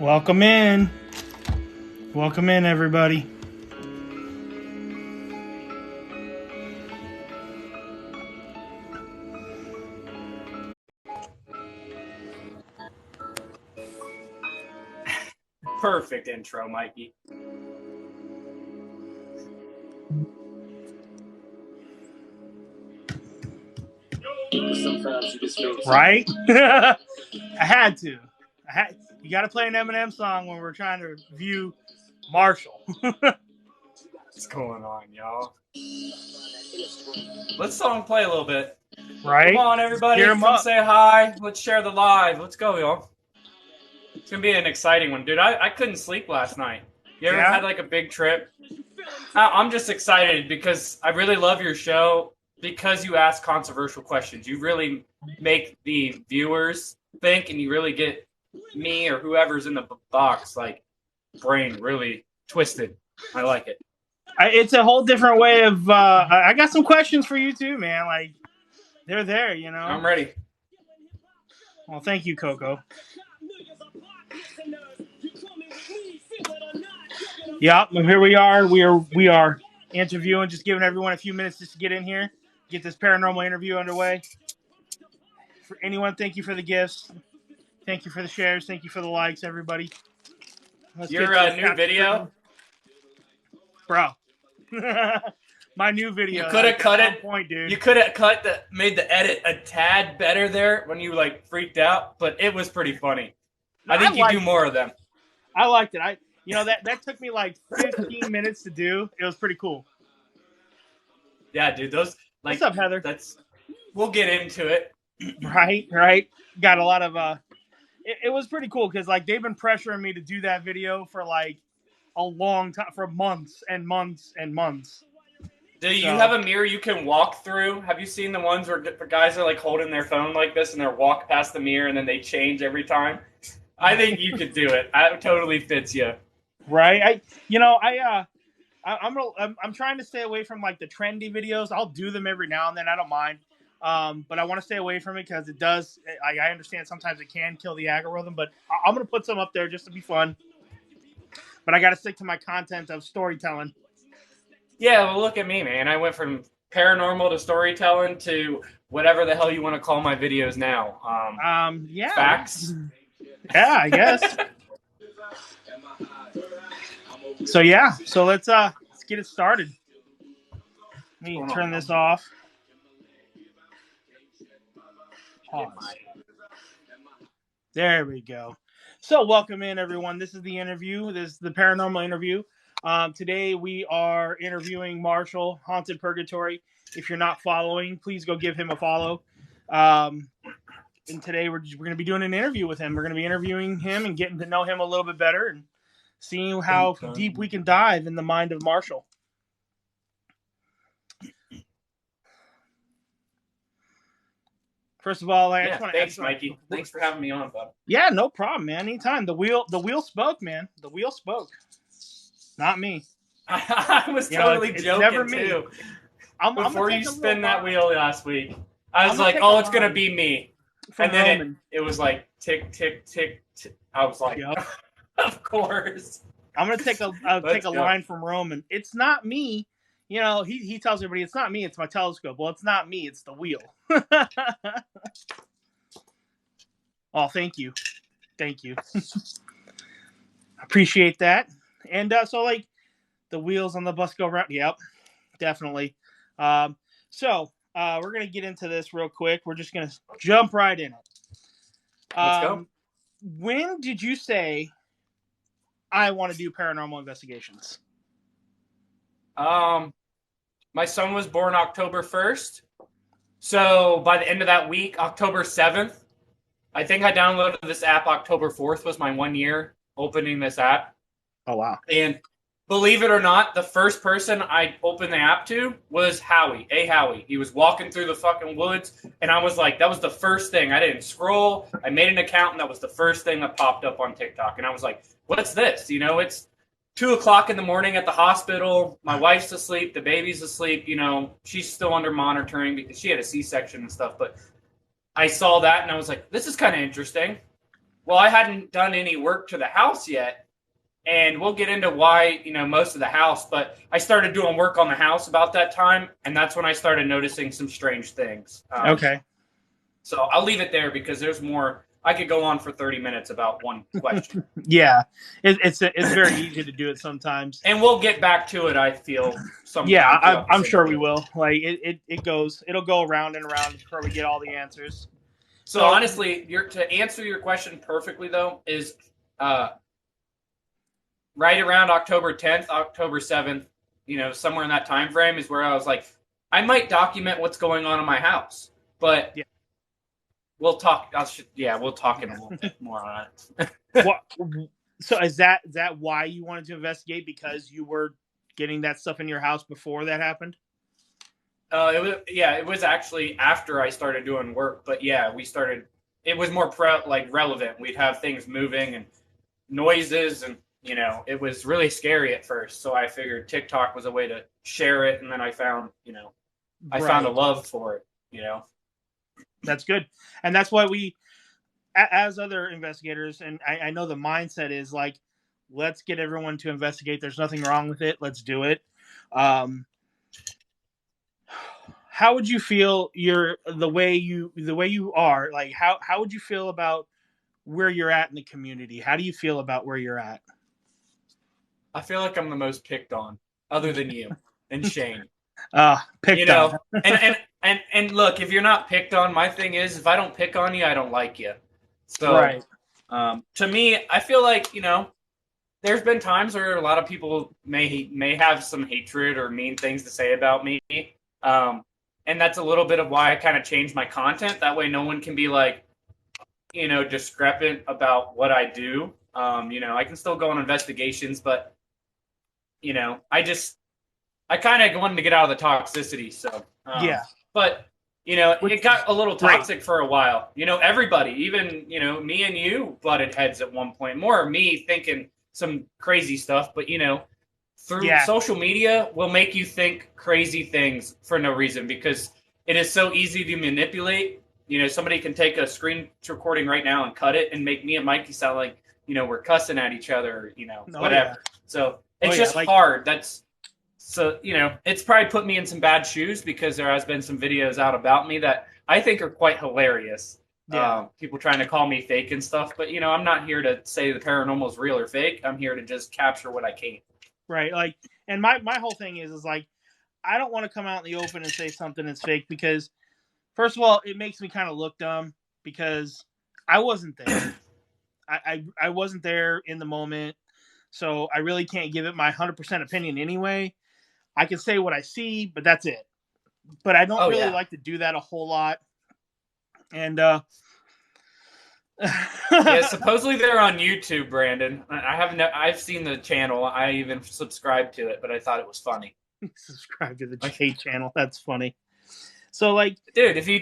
Welcome in. Welcome in, everybody. Perfect intro, Mikey. Right? I had to. You got to play an Eminem song when we're trying to review Marshall. What's going on, y'all? Let's song play a little bit. Right? Come on, everybody. Come say hi. Let's share the live. Let's go, y'all. It's going to be an exciting one. Dude, I couldn't sleep last night. You ever had like a big trip? I'm just excited because I really love your show because you ask controversial questions. You really make the viewers think, and you really get me or whoever's in the box, like, brain really twisted. I like it. It's a whole different way of... I got some questions for you too, man. Like, they're there, you know? I'm ready. Well, thank you, Coco. Yeah, here we are. We are interviewing, just giving everyone a few minutes just to get in here, get this paranormal interview underway. For anyone, thank you for the gifts. Thank you for the shares. Thank you for the likes, everybody. Your new video? Bro. My new video. You could have cut it. Point, dude. You could have made the edit a tad better there when you like freaked out, but it was pretty funny. I think you do more of them. I liked it. That took me like 15 minutes to do. It was pretty cool. Yeah, dude. Those What's up, Heather? We'll get into it. Right. Got a lot of it was pretty cool because like they've been pressuring me to do that video for like a long time, for months and months and months. Do you have a mirror you can walk through? Have you seen the ones where guys are like holding their phone like this and they're walk past the mirror and then they change every time? I think you could do it. It totally fits you. Right. I'm trying to stay away from like the trendy videos. I'll do them every now and then. I don't mind. But I want to stay away from it because it does. I understand sometimes it can kill the algorithm, but I'm going to put some up there just to be fun. But I got to stick to my content of storytelling. Yeah, well, look at me, man. I went from paranormal to storytelling to whatever the hell you want to call my videos now. Yeah. Facts. Yeah, I guess. So let's get it started. Let me turn this off. Pause. There we go. So welcome in, everyone. This is the interview. This is the paranormal interview. Today we are interviewing Marshall, Haunted Purgatory. If you're not following, please go give him a follow. And today we're going to be doing an interview with him. We're going to be interviewing him and getting to know him a little bit better and seeing how deep we can dive in the mind of Marshall. First of all, thanks, Mikey. Thanks for having me on, bud. Yeah, no problem, man. Anytime. The wheel spoke, man. The wheel spoke. Not me. I was totally joking never me. too. Before you spin that wheel last week, I was like, "Oh, it's gonna be me," and then it was like tick, tick, tick, tick. I was like, yep. Of course. I'm gonna take a line from Roman. It's not me. You know, he tells everybody it's not me. It's my telescope. Well, it's not me. It's the wheel. Oh, thank you. Appreciate that. And so like the wheels on the bus go round. Yep, definitely. So we're gonna get into this real quick. We're just gonna jump right in it. Let's go. When did you say I want to do paranormal investigations? My son was born October 1st. So by the end of that week, October 7th, I think I downloaded this app. October 4th was my 1 year opening this app. Oh, wow. And believe it or not, the first person I opened the app to was Howie. Howie. He was walking through the fucking woods, and I was like, that was the first thing. I didn't scroll. I made an account, and that was the first thing that popped up on TikTok. And I was like, what's this? You know, it's 2:00 in the morning at the hospital. My wife's asleep. The baby's asleep. You know, she's still under monitoring because she had a C-section and stuff. But I saw that, and I was like, this is kind of interesting. Well, I hadn't done any work to the house yet, and we'll get into why, most of the house, but I started doing work on the house about that time, and that's when I started noticing some strange things. Okay. So I'll leave it there because there's more. I could go on for 30 minutes about one question. Yeah, it's very easy to do it sometimes. And we'll get back to it, I feel. Yeah, I'm sure we will. Like it'll go around and around before we get all the answers. So honestly, to answer your question perfectly though is right around October 10th, October 7th, somewhere in that time frame is where I was like, I might document what's going on in my house, but yeah. We'll talk. We'll talk in a little bit more on it. So is that why you wanted to investigate? Because you were getting that stuff in your house before that happened? It was actually after I started doing work, but yeah, it was more relevant. We'd have things moving and noises, and it was really scary at first. So I figured TikTok was a way to share it, and then I found I found a love for it. That's good. And that's why we, as other investigators, and I know the mindset is like, let's get everyone to investigate. There's nothing wrong with it. Let's do it. How would you feel the way you are? Like, how would you feel about where you're at in the community? How do you feel about where you're at? I feel like I'm the most picked on, other than you and Shane. Picked on. and look, if you're not picked on, my thing is, if I don't pick on you, I don't like you. So, right. To me, I feel like there's been times where a lot of people may have some hatred or mean things to say about me, and that's a little bit of why I kind of changed my content. That way, no one can be like, discrepant about what I do. I can still go on investigations, but I kind of wanted to get out of the toxicity. So yeah, but it got a little toxic for a while. Everybody, even me and you butted heads at one point. More me thinking some crazy stuff, but through social media will make you think crazy things for no reason because it is so easy to manipulate. Somebody can take a screen recording right now and cut it and make me and Mikey sound like we're cussing at each other, whatever. Yeah. So it's just hard. So, it's probably put me in some bad shoes because there has been some videos out about me that I think are quite hilarious. Yeah. People trying to call me fake and stuff. But, I'm not here to say the paranormal is real or fake. I'm here to just capture what I can. Right. Like, and my whole thing is like, I don't want to come out in the open and say something is fake because, first of all, it makes me kind of look dumb because I wasn't there. I wasn't there in the moment. So I really can't give it my 100% opinion anyway. I can say what I see, but that's it. But I don't really like to do that a whole lot. And supposedly they're on YouTube, Brandon. I've seen the channel. I even subscribed to it, but I thought it was funny. Subscribe to the J channel. That's funny. So like, dude, if you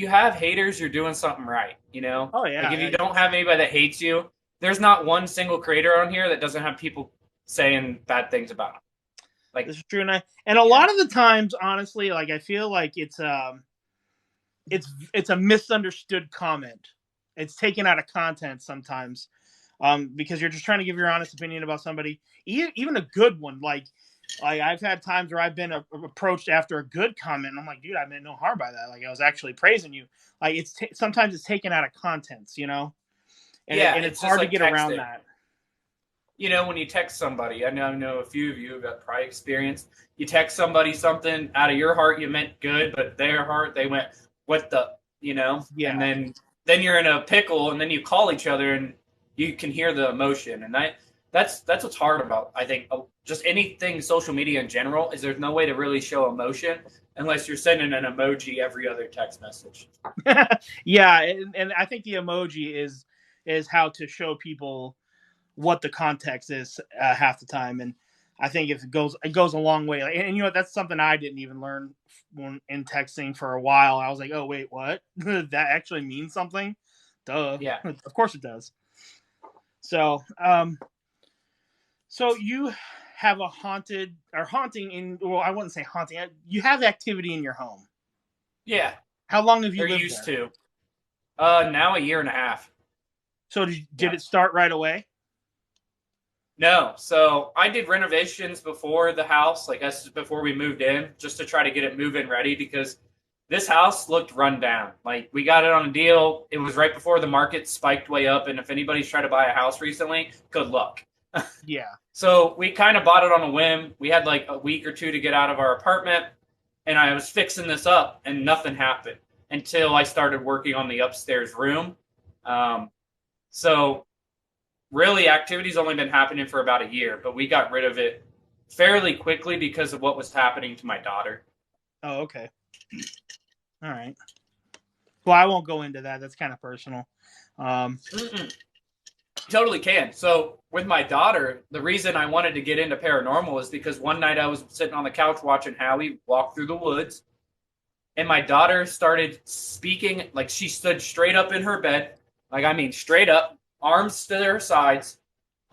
have haters, you're doing something right. Oh yeah. Like if you don't have anybody that hates you, there's not one single creator on here that doesn't have people saying bad things about them. Like, this is true, and a lot of the times, honestly, like I feel like it's a misunderstood comment. It's taken out of content sometimes, because you're just trying to give your honest opinion about somebody, even a good one. Like I've had times where I've been approached after a good comment. And I'm like, dude, I meant no harm by that. Like I was actually praising you. Like sometimes it's taken out of contents, and it's hard to get around that. When you text somebody, I know a few of you have got probably experience. You text somebody something out of your heart, you meant good, but their heart, they went, what the, Yeah. And then you're in a pickle, and then you call each other, and you can hear the emotion. And that's what's hard about, I think, just anything social media in general, is there's no way to really show emotion unless you're sending an emoji every other text message. Yeah, and I think the emoji is how to show people what the context is half the time, and I think it goes a long way. And that's something I didn't even learn in texting for a while. I was like, oh wait, what? That actually means something? Duh. Yeah, of course it does. So so you have a haunting in, well, I wouldn't say haunting. You have activity in your home. Yeah. How long have you lived there? Now a year and a half. So did it start right away? No. So I did renovations before the house, like before we moved in, just to try to get it move-in ready because this house looked run down. Like we got it on a deal. It was right before the market spiked way up. And if anybody's tried to buy a house recently, good luck. Yeah. So we kind of bought it on a whim. We had like a week or two to get out of our apartment. And I was fixing this up and nothing happened until I started working on the upstairs room. So really activity's only been happening for about a year, but we got rid of it fairly quickly because of what was happening to my daughter. Oh, okay. All right. Well, I won't go into that. That's kind of personal. Totally can. So with my daughter, the reason I wanted to get into paranormal is because one night I was sitting on the couch watching Howie walk through the woods, and my daughter started speaking. Like she stood straight up in her bed, like I mean straight up, arms to her sides,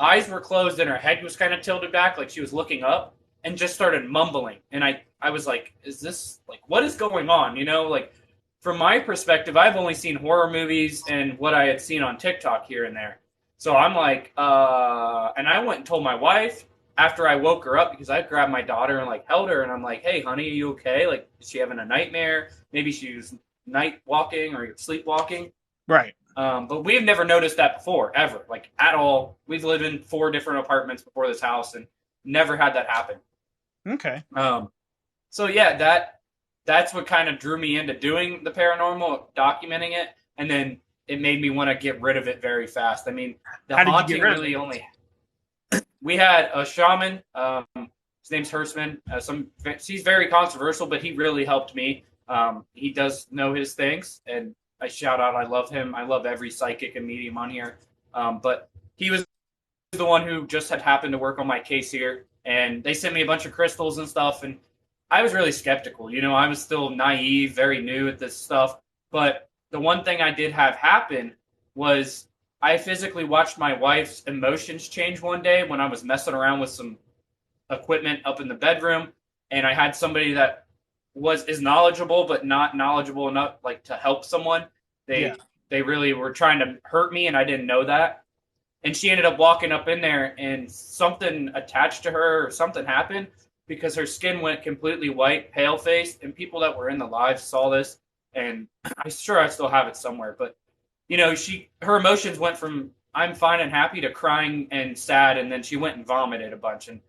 eyes were closed, and her head was kind of tilted back, like she was looking up, and just started mumbling. And I was like, is this like what is going on? You know, like from my perspective, I've only seen horror movies and what I had seen on TikTok here and there. So I'm like, and I went and told my wife after I woke her up because I grabbed my daughter and like held her and I'm like, hey, honey, are you okay? Like, is she having a nightmare? Maybe she was night walking or sleepwalking. Right. But we've never noticed that before, ever, like at all. We've lived in 4 different apartments before this house and never had that happen. Okay. So yeah, that's what kind of drew me into doing the paranormal, documenting it, and then it made me want to get rid of it very fast. I mean, the haunting really only. We had a shaman. His name's Hertzman. He's very controversial, but he really helped me. He does know his things, and I shout out, I love him. I love every psychic and medium on here. But he was the one who just had happened to work on my case here, and they sent me a bunch of crystals and stuff, and I was really skeptical. You know, I was still naive, very new at this stuff, but the one thing I did have happen was I physically watched my wife's emotions change one day when I was messing around with some equipment up in the bedroom, and I had somebody that is knowledgeable but not knowledgeable enough like to help someone. They really were trying to hurt me, and I didn't know that. And she ended up walking up in there, and something attached to her or something happened because her skin went completely white, pale faced, and people that were in the live saw this. And I'm sure I still have it somewhere, but you know, her emotions went from I'm fine and happy to crying and sad, and then she went and vomited a bunch. And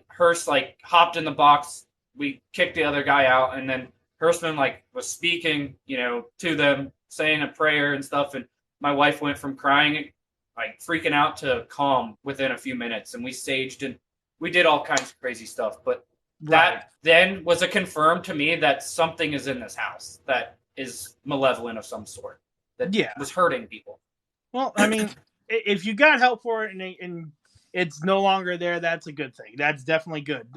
Hearst like hopped in the box, we kicked the other guy out, and then Hurstman like was speaking, you know, to them, saying a prayer and stuff, and my wife went from crying, like freaking out to calm within a few minutes, and we staged and we did all kinds of crazy stuff, but. Right. That then was a confirm to me that something is in this house that is malevolent of some sort that was hurting people. Well, I mean, if you got help for it and it's no longer there, that's a good thing. That's definitely good.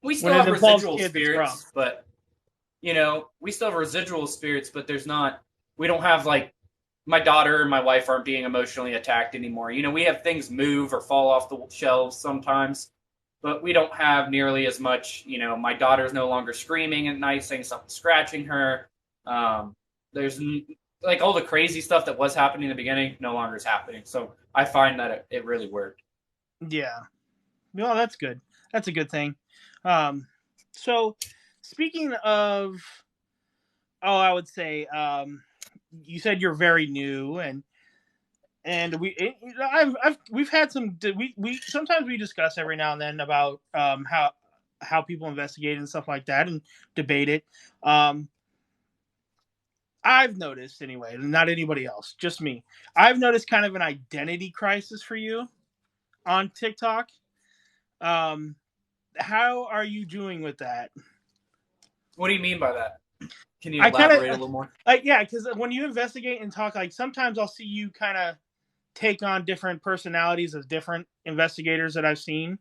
We still have residual spirits, but you know, we still have residual spirits, but we don't have like my daughter and my wife aren't being emotionally attacked anymore. You know, we have things move or fall off the shelves sometimes. But we don't have nearly as much, you know, my daughter's no longer screaming at night, saying something scratching her. There's like all the crazy stuff that was happening in the beginning no longer is happening. So I find that it really worked. Yeah. Well, that's good. That's a good thing. So speaking of, I would say, you said you're very new we've had we sometimes we discuss every now and then about how people investigate and stuff like that and debate it. I've noticed anyway, not anybody else, just me. I've noticed kind of an identity crisis for you on TikTok. How are you doing with that? What do you mean by that? Can you elaborate a little more? Yeah, because when you investigate and talk, like sometimes I'll see you kind of take on different personalities of different investigators that I've seen,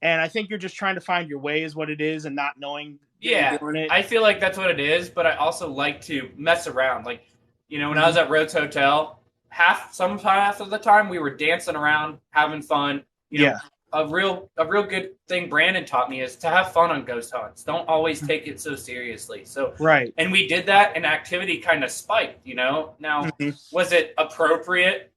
and I think you're just trying to find your way is what it is, and not knowing doing it. I feel like that's what it is, but I also like to mess around. Like, you know, when I was at Rhodes Hotel, half of the time we were dancing around, having fun. You know, a real good thing Brandon taught me is to have fun on ghost hunts. Don't always take it so seriously. So Right. and we did that, and activity kind of spiked. Now, was it appropriate?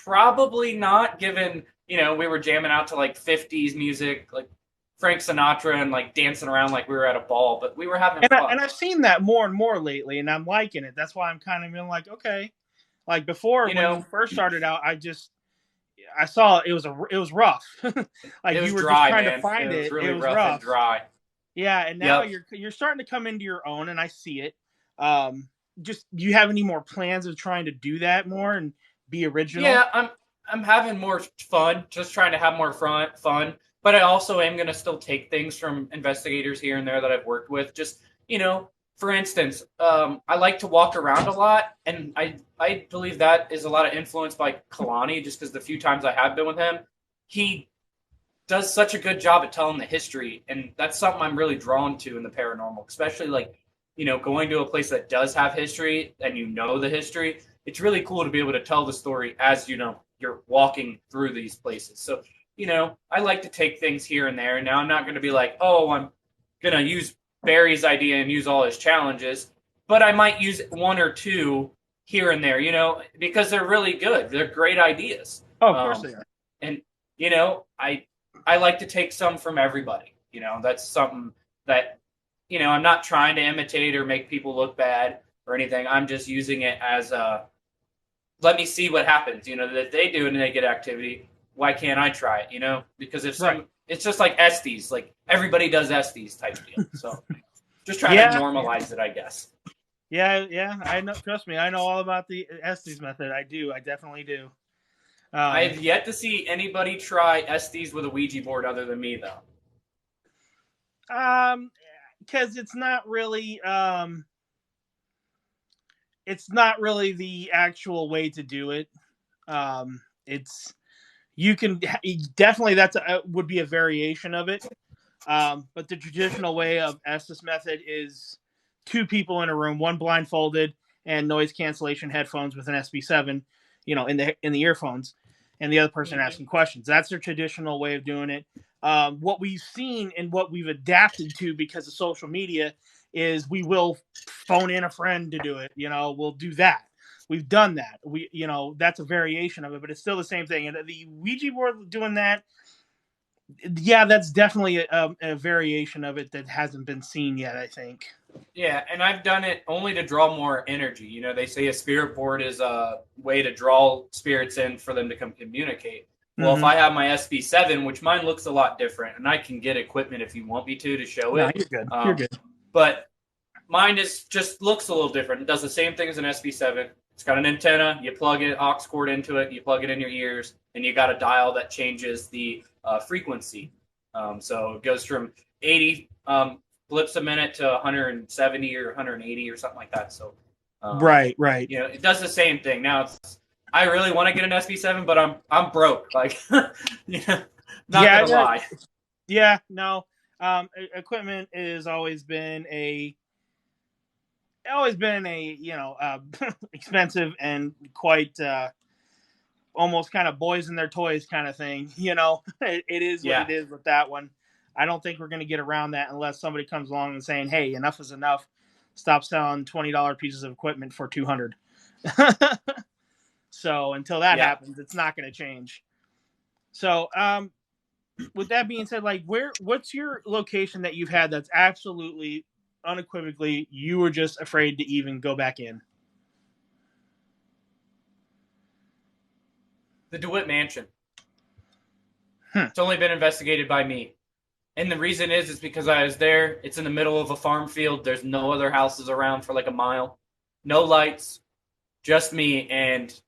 Probably not, given we were jamming out to like 50s music, like Frank Sinatra, and like dancing around like we were at a ball, but we were having fun. And I've seen that more and more lately, and I'm liking it. That's why I'm kind of being like, okay. Like before, when you first started out, I saw it was rough. Like it was you were dry, just trying man. to find it. It was really was rough and dry. Yeah, and now you're starting to come into your own, and I see it. Just do you have any more plans of trying to do that more and be original? Yeah, I'm having more fun, just trying to have more fun. But I also am going to still take things from investigators here and there that I've worked with. Just for instance, I like to walk around a lot, and I believe that is a lot of influence by Kalani, just because the few times I have been with him, he does such a good job at telling the history, and that's something I'm really drawn to in the paranormal, especially like going to a place that does have history and the history. It's really cool to be able to tell the story as you're walking through these places. So I like to take things here and there. Now I'm not going to be like, oh, I'm going to use Barry's idea and use all his challenges, but I might use one or two here and there, because they're really good. They're great ideas. Oh, of course they are. And I like to take some from everybody. That's something that I'm not trying to imitate or make people look bad or anything. I'm just using it as let me see what happens. That they do and they get activity. Why can't I try it? Because if it's just like Estes, like everybody does Estes type deal. So just trying to normalize it, I guess. Yeah. I know. Trust me, I know all about the Estes method. I do. I definitely do. I have yet to see anybody try Estes with a Ouija board other than me, though. Because it's not really the actual way to do it. It's you can definitely would be a variation of it. But the traditional way of Estes method is 2 people in a room, one blindfolded and noise cancellation headphones with an SB7, in the earphones, and the other person asking questions. That's their traditional way of doing it. What we've seen and what we've adapted to because of social media is we will phone in a friend to do it. We'll do that. We've done that. That's a variation of it, but it's still the same thing. And the Ouija board doing that, yeah, that's definitely a variation of it that hasn't been seen yet, I think. Yeah, and I've done it only to draw more energy. They say a spirit board is a way to draw spirits in for them to come communicate. Well, if I have my SB7, which mine looks a lot different, and I can get equipment if you want me to show it. No, you're good. You're good. But mine just looks a little different. It does the same thing as an SB7. It's got an antenna. You plug an aux cord into it. You plug it in your ears, and you got a dial that changes the frequency. So it goes from 80 blips a minute to 170 or 180 or something like that. So right. It does the same thing. Now I really want to get an SB7, but I'm broke. Like, not gonna lie. Yeah, no. Equipment has always been expensive and quite almost kind of boys and their toys kind of thing. It is what it is with that one. I don't think we're going to get around that unless somebody comes along and saying, hey, enough is enough. Stop selling $20 pieces of equipment for $200. So until that happens, it's not going to change. So with that being said, like what's your location that you've had that's absolutely unequivocally you were just afraid to even go back in? The DeWitt Mansion. It's only been investigated by me. And the reason is because I was there. It's in the middle of a farm field. There's no other houses around for like a mile. No lights. Just me. And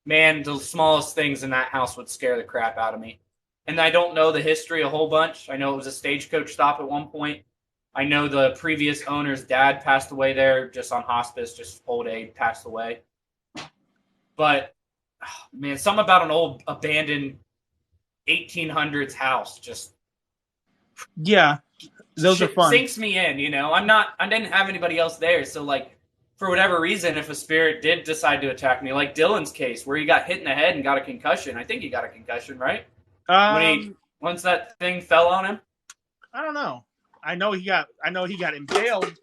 man, the smallest things in that house would scare the crap out of me. And I don't know the history a whole bunch. I know it was a stagecoach stop at one point. I know the previous owner's dad passed away there just on hospice, just old age, passed away. But, man, something about an old abandoned 1800s house just... Yeah, those are fun. Sinks me in, I didn't have anybody else there. So, like, for whatever reason, if a spirit did decide to attack me, like Dylan's case, where he got hit in the head and got a concussion. I think he got a concussion, right? When once that thing fell on him? I don't know. I know he got impaled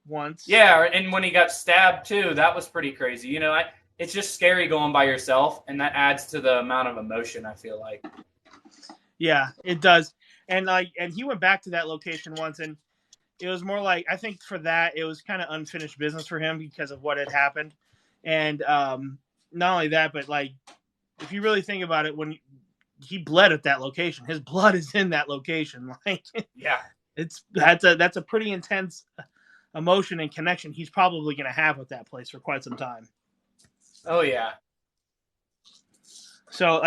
once. Yeah, and when he got stabbed too, that was pretty crazy. You know, it's just scary going by yourself, and that adds to the amount of emotion, I feel like. Yeah, it does. And he went back to that location once, and it was more like, I think for that, it was kind of unfinished business for him because of what had happened. And not only that, but like, if you really think about it, when he bled at that location, his blood is in that location. Like, yeah, that's a pretty intense emotion and connection he's probably going to have with that place for quite some time. Oh yeah. So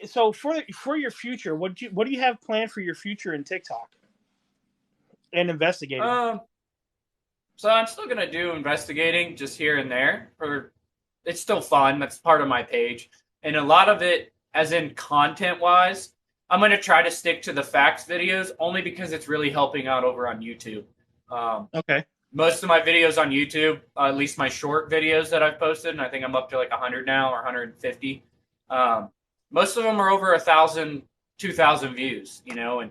so for your future, what do you have planned for your future in TikTok and investigating? So I'm still gonna do investigating just here and there. It's still fun. That's part of my page, and a lot of it, as in content wise, I'm gonna try to stick to the facts videos only because it's really helping out over on YouTube. Okay. Most of my videos on YouTube, at least my short videos that I've posted, and I think I'm up to like 100 now or 150. Most of them are over 1,000, 2,000 views, you know, and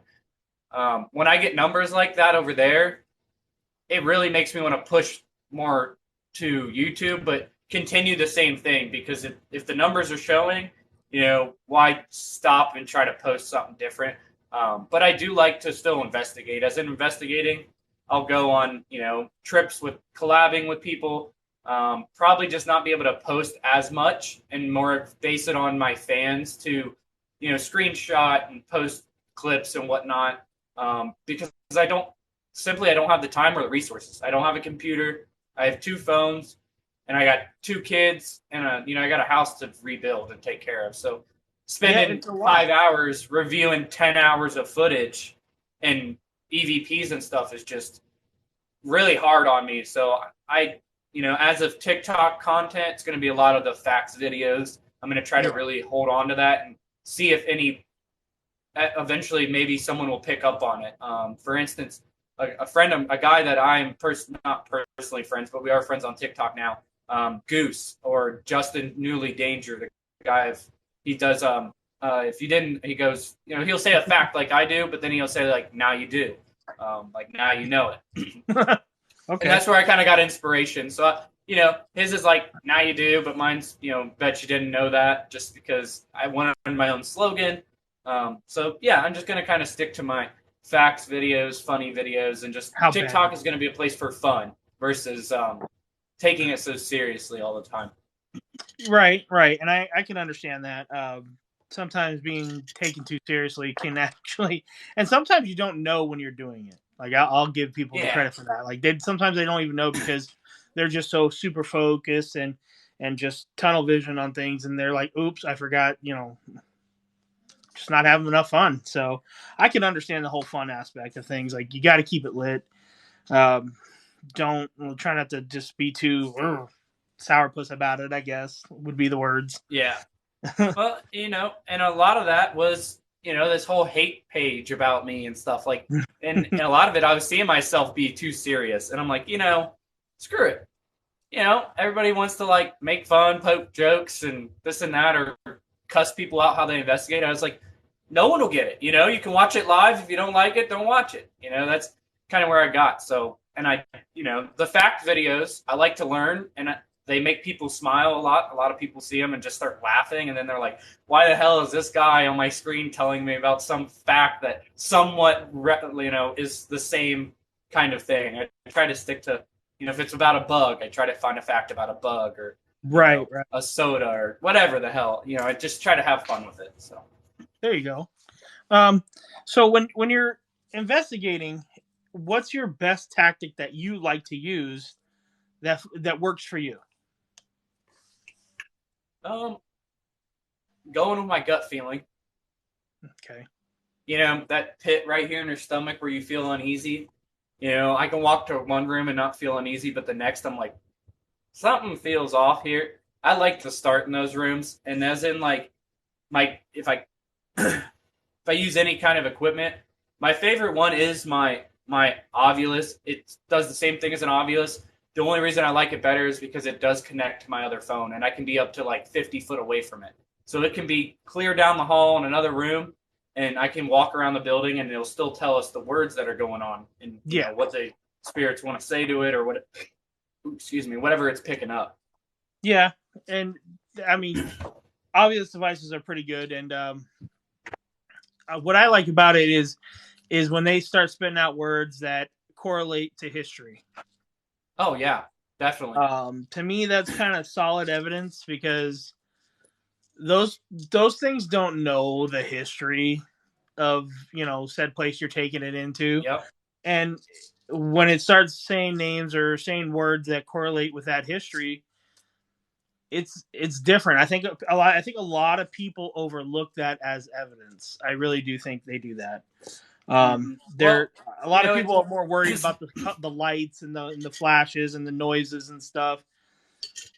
when I get numbers like that over there, it really makes me want to push more to YouTube, but continue the same thing, because if the numbers are showing, you know, why stop and try to post something different? But I do like to still investigate. As in investigating, I'll go on, you know, trips with collabing with people. Probably just not be able to post as much and more base it on my fans to, you know, screenshot and post clips and whatnot. Because I don't have the time or the resources. I don't have a computer. I have 2 phones, and I got 2 kids, and I got a house to rebuild and take care of. So spending 5 hours reviewing 10 hours of footage and EVPs and stuff is just really hard on me. So as of TikTok content, it's going to be a lot of the facts videos. I'm going to try to really hold on to that and see if eventually maybe someone will pick up on it. For instance, a guy that I'm not personally friends, but we are friends on TikTok now, Goose, or Justin Newly Danger, the guy, he does, if you didn't, he goes, you know, he'll say a fact like I do, but then he'll say like, now you do. Like now you know it. Okay. And that's where I kind of got inspiration. So, his is like, now you do, but mine's, bet you didn't know that, just because I wanted my own slogan. So yeah, I'm just going to kind of stick to my facts videos, funny videos, and just TikTok is going to be a place for fun versus taking it so seriously all the time. Right. And I can understand that. Sometimes being taken too seriously can actually, and sometimes you don't know when you're doing it. Like I'll give people the credit for that. Like sometimes they don't even know because they're just so super focused and just tunnel vision on things, and they're like, "Oops, I forgot," just not having enough fun. So I can understand the whole fun aspect of things. Like you got to keep it lit. Try not to just be too sourpuss about it, I guess would be the words. Yeah. Well, and a lot of that was, this whole hate page about me and stuff, like, and a lot of it, I was seeing myself be too serious, and I'm like, screw it. Everybody wants to like make fun, poke jokes and this and that, or cuss people out how they investigate. I was like, no one will get it. You can watch it live. If you don't like it, don't watch it. That's kind of where I got. So, and the fact videos, I like to learn, and they make people smile a lot. A lot of people see them and just start laughing, and then they're like, why the hell is this guy on my screen telling me about some fact that somewhat, is the same kind of thing? I try to stick to, if it's about a bug, I try to find a fact about a bug, or right. a soda, or whatever the hell. I just try to have fun with it. So there you go. So when you're investigating, what's your best tactic that you like to use that works for you? Going with my gut feeling. Okay. That pit right here in your stomach where you feel uneasy. I can walk to one room and not feel uneasy, but the next I'm like, something feels off here. I like to start in those rooms, and as in like if I use any kind of equipment, my favorite one is my Ovilus. It does the same thing as an Ovilus. The only reason I like it better is because it does connect to my other phone, and I can be up to like 50 foot away from it. So it can be clear down the hall in another room, and I can walk around the building and it'll still tell us the words that are going on and you know what the spirits want to say to it or what. Excuse me, whatever it's picking up. Yeah, and I mean, Ovilus devices are pretty good, and what I like about it is when they start spitting out words that correlate to history. Oh yeah, definitely. To me, that's kind of solid evidence because those things don't know the history of said place you're taking it into. Yep. And when it starts saying names or saying words that correlate with that history, it's different. I think a lot of people overlook that as evidence. I really do think they do that. A lot of people are more worried about the lights and the flashes and the noises and stuff.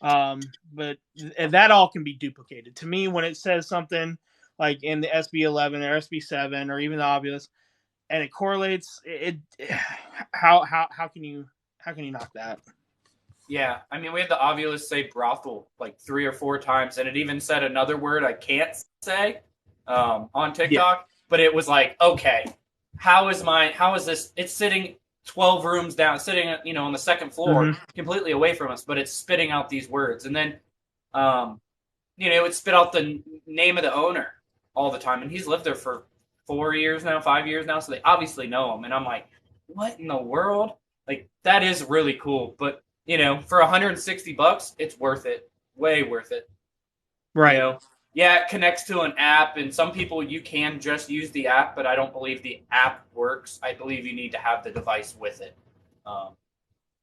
But that all can be duplicated. To me, when it says something like in the SB11 or SB7 or even the Ovilus, and it correlates, how can you knock that? Yeah, I mean, we had the Ovilus say brothel like 3 or 4 times, and it even said another word I can't say on TikTok. But it was like, okay, how is this? It's sitting 12 rooms down, sitting on the second floor, completely away from us, but it's spitting out these words, and then it would spit out the name of the owner all the time, and he's lived there for 4 years now, 5 years now, so they obviously know him. And I'm like, what in the world? Like, that is really cool, but for $160, it's worth it. Way worth it. Right. Yeah, it connects to an app, and some people you can just use the app, but I don't believe the app works. I believe you need to have the device with it.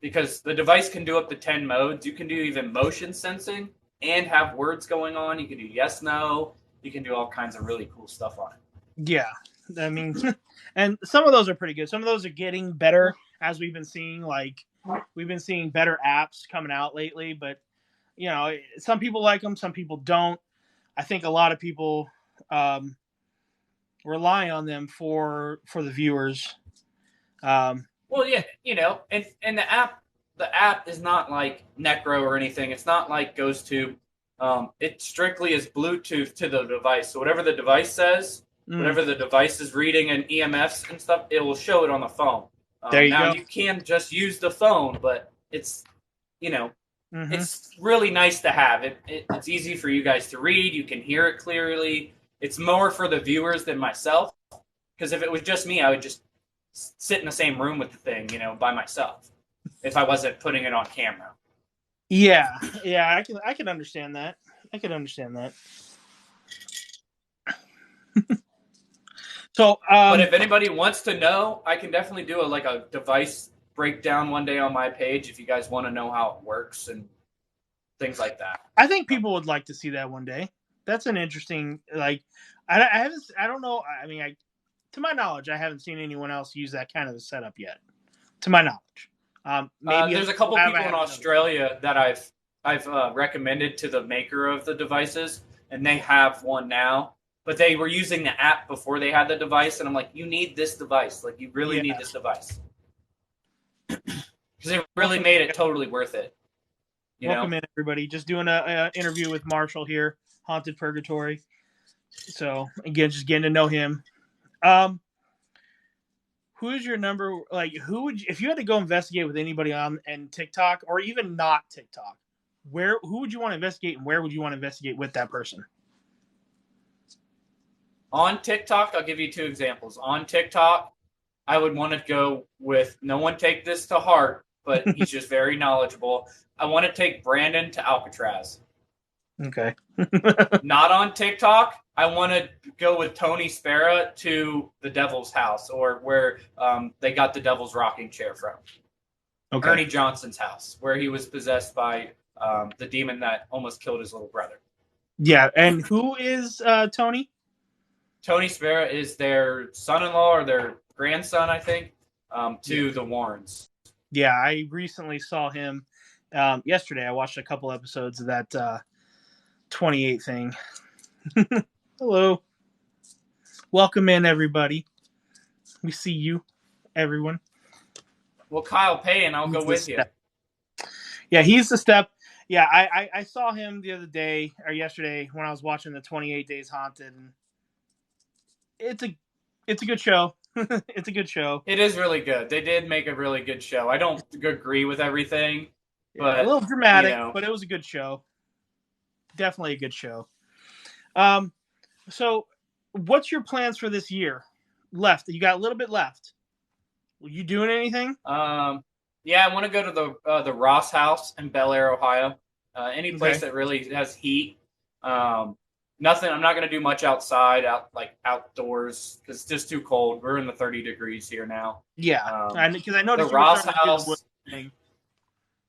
Because the device can do up to 10 modes. You can do even motion sensing and have words going on. You can do yes, no. You can do all kinds of really cool stuff on it. Yeah. I mean, and some of those are pretty good. Some of those are getting better as we've been seeing. Like, we've been seeing better apps coming out lately, but some people like them, some people don't. I think a lot of people rely on them for the viewers. Well, yeah, and the app is not like Necro or anything. It's not like GhostTube. It strictly is Bluetooth to the device. So whatever the device says, whatever the device is reading and EMFs and stuff, it will show it on the phone. There you go. You can just use the phone, but it's it's really nice to have. It's easy for you guys to read. You can hear it clearly. It's more for the viewers than myself. Because if it was just me, I would just sit in the same room with the thing, by myself, if I wasn't putting it on camera. Yeah, I can understand that. So, but if anybody wants to know, I can definitely do a device breakdown one day on my page if you guys want to know how it works and things like that. I think people would like to see that one day. That's an interesting, I don't know. I mean, to my knowledge, I haven't seen anyone else use that kind of a setup yet. To my knowledge, maybe there's a couple people in Australia that I've recommended to the maker of the devices, and they have one now. But they were using the app before they had the device, and I'm like, you need this device. Like, you really need this device. Because it really made it totally worth it. Welcome in, everybody. Just doing an interview with Marshall here, Haunted Purgatory. So, again, just getting to know him. Who is your number? Like, who would if you had to go investigate with anybody on TikTok or even not TikTok? Who would you want to investigate, and where would you want to investigate with that person? On TikTok, I'll give you 2 examples. On TikTok, I would want to go with, no one take this to heart, but he's just very knowledgeable. I want to take Brandon to Alcatraz. Okay. Not on TikTok. I want to go with Tony Spera to the Devil's House, or where they got the Devil's rocking chair from. Okay. Ernie Johnson's house, where he was possessed by the demon that almost killed his little brother. Yeah, and who is Tony? Tony Spera is their son-in-law or their grandson, I think, to the Warrens. Yeah, I recently saw him yesterday. I watched a couple episodes of that 28 thing. Hello. Welcome in, everybody. We see you, everyone. Well, Kyle Payne, I'll go with you. Yeah, he's the step. Yeah, I saw him the other day or yesterday when I was watching the 28 Days Haunted. And it's a good show. It's a good show. It is really good. They did make a really good show. I don't agree with everything, Yeah, a but little dramatic, you but know, it was a good show. Definitely a good show. So what's your plans for this year? Left. You got a little bit left. Were you doing anything? yeah, I want to go to the Ross House in Bel Air, Ohio. Any place Okay. that really has heat. Nothing. I'm not going to do much outside, outdoors, because it's just too cold. We're in the 30 degrees here now. Yeah, and because I The noticed you were Ross starting to do the wood House. thing.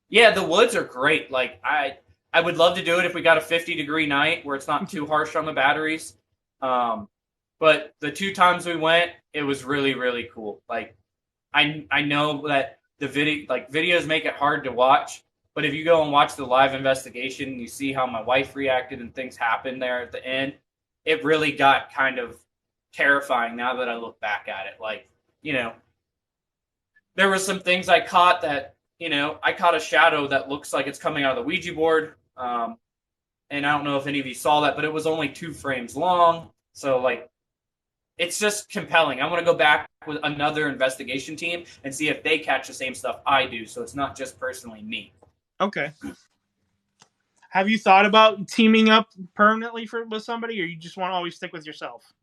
Yeah, the woods are great. Like I would love to do it if we got a 50-degree night where it's not too harsh on the batteries. But the 2 times we went, it was really really cool. Like I know that the videos make it hard to watch, but if you go and watch the live investigation, you see how my wife reacted and things happened there at the end. It really got kind of terrifying now that I look back at it. Like, you know, there were some things I caught that, I caught a shadow that looks like it's coming out of the Ouija board. And I don't know if any of you saw that, but it was only 2 frames long. So, like, it's just compelling. I want to go back with another investigation team and see if they catch the same stuff I do. So it's not just personally me. Okay. Have you thought about teaming up permanently with somebody, or you just want to always stick with yourself?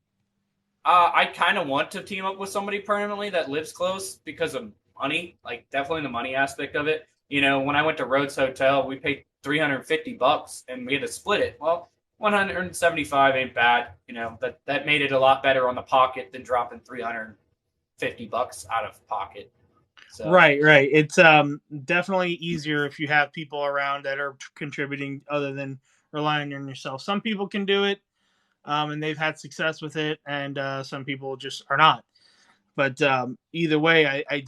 I kind of want to team up with somebody permanently that lives close because of money, like definitely the money aspect of it. When I went to Rhodes Hotel, we paid $350 and we had to split it. Well, 175 ain't bad. That made it a lot better on the pocket than dropping $350 out of pocket. So. Right. It's definitely easier if you have people around that are contributing other than relying on yourself. Some people can do it, and they've had success with it, and some people just are not. But either way, I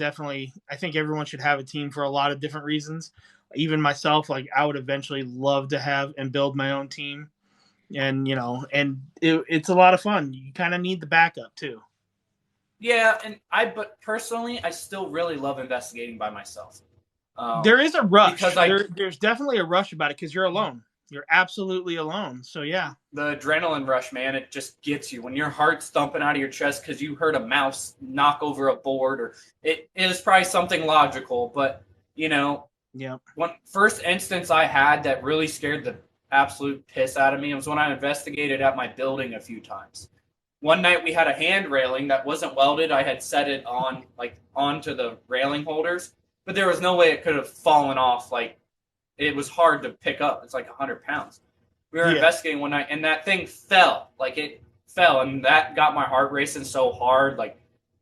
think everyone should have a team for a lot of different reasons. Even myself, like I would eventually love to have and build my own team, and it's a lot of fun. You kind of need the backup too. Yeah, but personally, I still really love investigating by myself. There is a rush. Because there's definitely a rush about it because you're alone. You're absolutely alone. So yeah. The adrenaline rush, man, it just gets you when your heart's thumping out of your chest because you heard a mouse knock over a board, or it is probably something logical, but yeah. One first instance I had that really scared the absolute piss out of me was when I investigated at my building a few times. One night we had a hand railing that wasn't welded. I had set it onto the railing holders, but there was no way it could have fallen off. Like, it was hard to pick up. It's like 100 pounds. We were investigating one night, and that thing fell. Like, it fell, and that got my heart racing so hard. Like,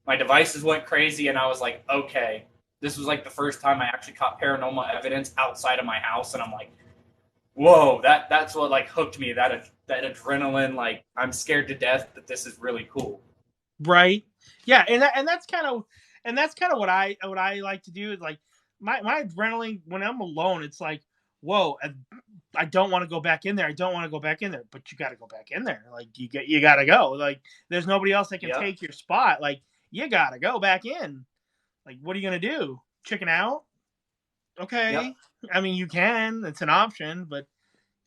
my devices went crazy, and I was like, okay. This was like the first time I actually caught paranormal evidence outside of my house, and I'm like, whoa, that's what like hooked me. That adrenaline, like I'm scared to death, but this is really cool. Right. Yeah, and that's kind of what I like to do is like my adrenaline when I'm alone. It's like, whoa, I don't want to go back in there. I don't want to go back in there, but you got to go back in there. Like you got to go. Like there's nobody else that can take your spot. Like you got to go back in. Like what are you gonna do? Chicken out? Okay. Yep. I mean, you can. It's an option, but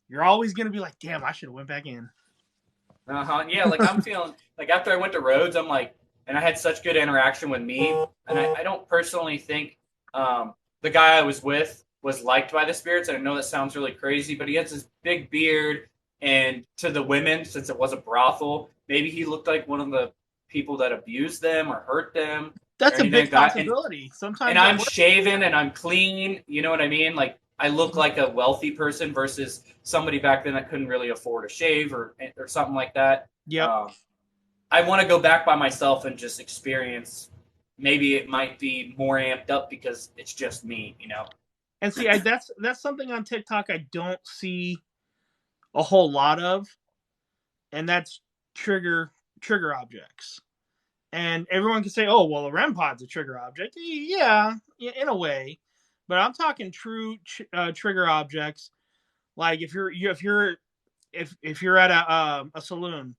you're always gonna be like, damn, I should have went back in. Yeah, like I'm feeling like after I went to Rhodes, I'm like, and I had such good interaction with me, and I don't personally think the guy I was with was liked by the spirits. And I know that sounds really crazy, but he has this big beard, and to the women, since it was a brothel, maybe he looked like one of the people that abused them or hurt them. That's a big possibility. Sometimes, and I'm shaven and I'm clean. You know what I mean? Like I look like a wealthy person versus somebody back then that couldn't really afford a shave or something like that. Yeah. I want to go back by myself and just experience. Maybe it might be more amped up because it's just me, And see, that's something on TikTok I don't see a whole lot of, and that's trigger objects. And everyone can say, "Oh, well, a REM pod's a trigger object." Yeah, in a way, but I'm talking true trigger objects. Like if you're at a saloon,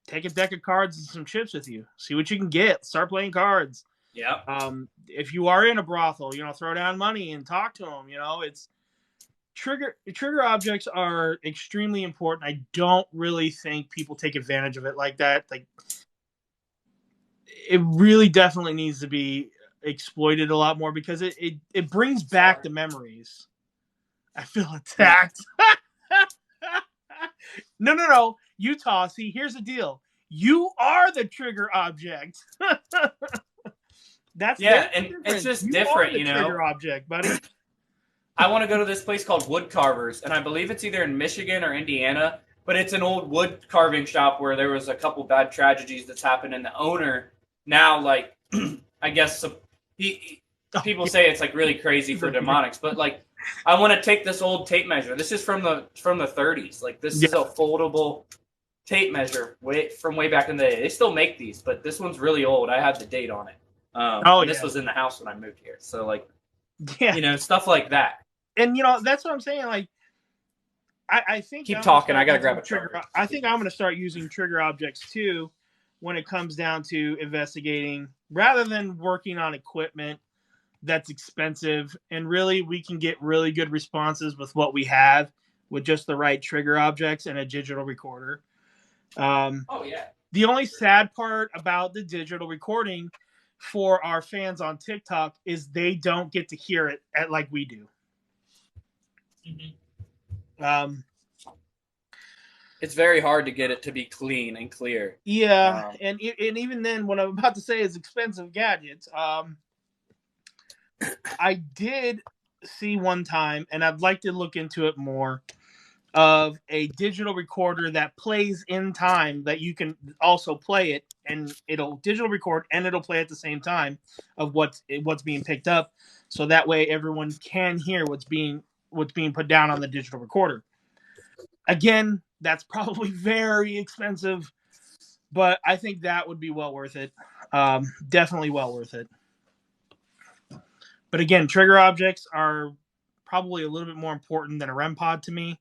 take a deck of cards and some chips with you. See what you can get. Start playing cards. Yeah. If you are in a brothel, throw down money and talk to them. It's trigger objects are extremely important. I don't really think people take advantage of it like that. Like it really definitely needs to be exploited a lot more because it brings back the memories. I feel attacked. No. Utah, see, here's the deal. You are the trigger object. and it's just you different, are the trigger object, buddy. I want to go to this place called Wood Carvers, and I believe it's either in Michigan or Indiana, but it's an old wood carving shop where there was a couple bad tragedies that's happened, and the owner now, like, I guess people say it's like really crazy for demonics, but like, I want to take this old tape measure. This is from the 30s. Like, this is a foldable tape measure from way back in the day. They still make these, but this one's really old. I had the date on it. This was in the house when I moved here. So, like, stuff like that. And, that's what I'm saying. Like, I think... Keep talking. I got to grab a trigger. I think I'm going to start using trigger objects, too, when it comes down to investigating, rather than working on equipment that's expensive. And really, we can get really good responses with what we have with just the right trigger objects and a digital recorder. The only sad part about the digital recording for our fans on TikTok is they don't get to hear it like we do. Mm-hmm. It's very hard to get it to be clean and clear. Yeah, and even then, what I'm about to say is expensive gadgets. I did see one time, and I'd like to look into it more, of a digital recorder that plays in time, that you can also play it, and it'll digital record and it'll play at the same time of what's being picked up, so that way everyone can hear what's being put down on the digital recorder. Again, that's probably very expensive, but I think that would be well worth it. Definitely well worth it. But again, trigger objects are probably a little bit more important than a REM pod to me.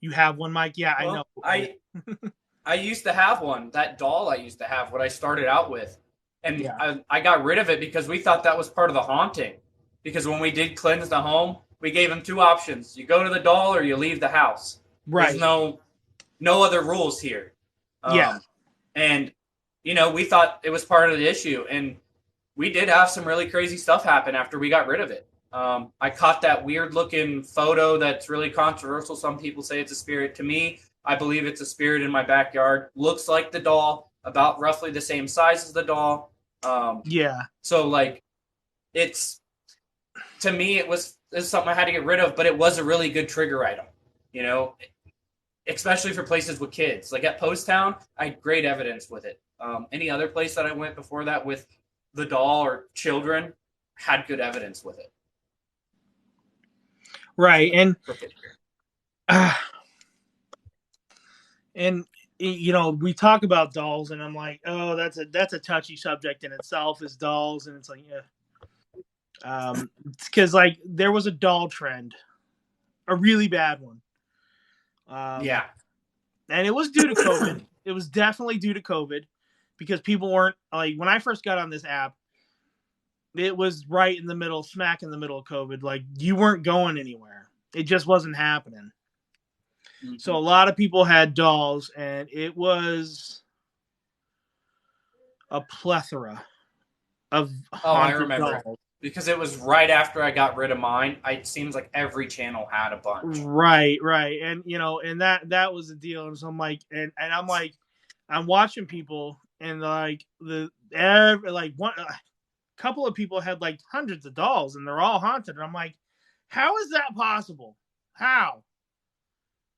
You have one, Mike? Yeah, well, I know. I used to have one. That doll I used to have, what I started out with. And I got rid of it because we thought that was part of the haunting. Because when we did cleanse the home, we gave him two options. You go to the doll or you leave the house. Right. There's no other rules here. And, we thought it was part of the issue. And we did have some really crazy stuff happen after we got rid of it. I caught that weird-looking photo that's really controversial. Some people say it's a spirit. To me, I believe it's a spirit in my backyard. Looks like the doll, about roughly the same size as the doll. So, like, to me, it's something I had to get rid of, but it was a really good trigger item, especially for places with kids. Like at Post Town, I had great evidence with it. Any other place that I went before that with the doll or children had good evidence with it. Right. And we talk about dolls, and I'm like, oh, that's a touchy subject in itself, is dolls. And it's like, because like there was a doll trend, a really bad one. And it was due to COVID. It was definitely due to COVID, because people weren't, like, when I first got on this app, it was right in the middle, smack in the middle of COVID. Like, you weren't going anywhere. It just wasn't happening. Mm-hmm. So a lot of people had dolls, and it was a plethora of haunted dolls. Because it was right after I got rid of mine. It seems like every channel had a bunch. Right. And, and that was the deal. And so I'm like, and I'm like, I'm watching people, and like one couple of people had like hundreds of dolls, and they're all haunted. And I'm like, how is that possible? How?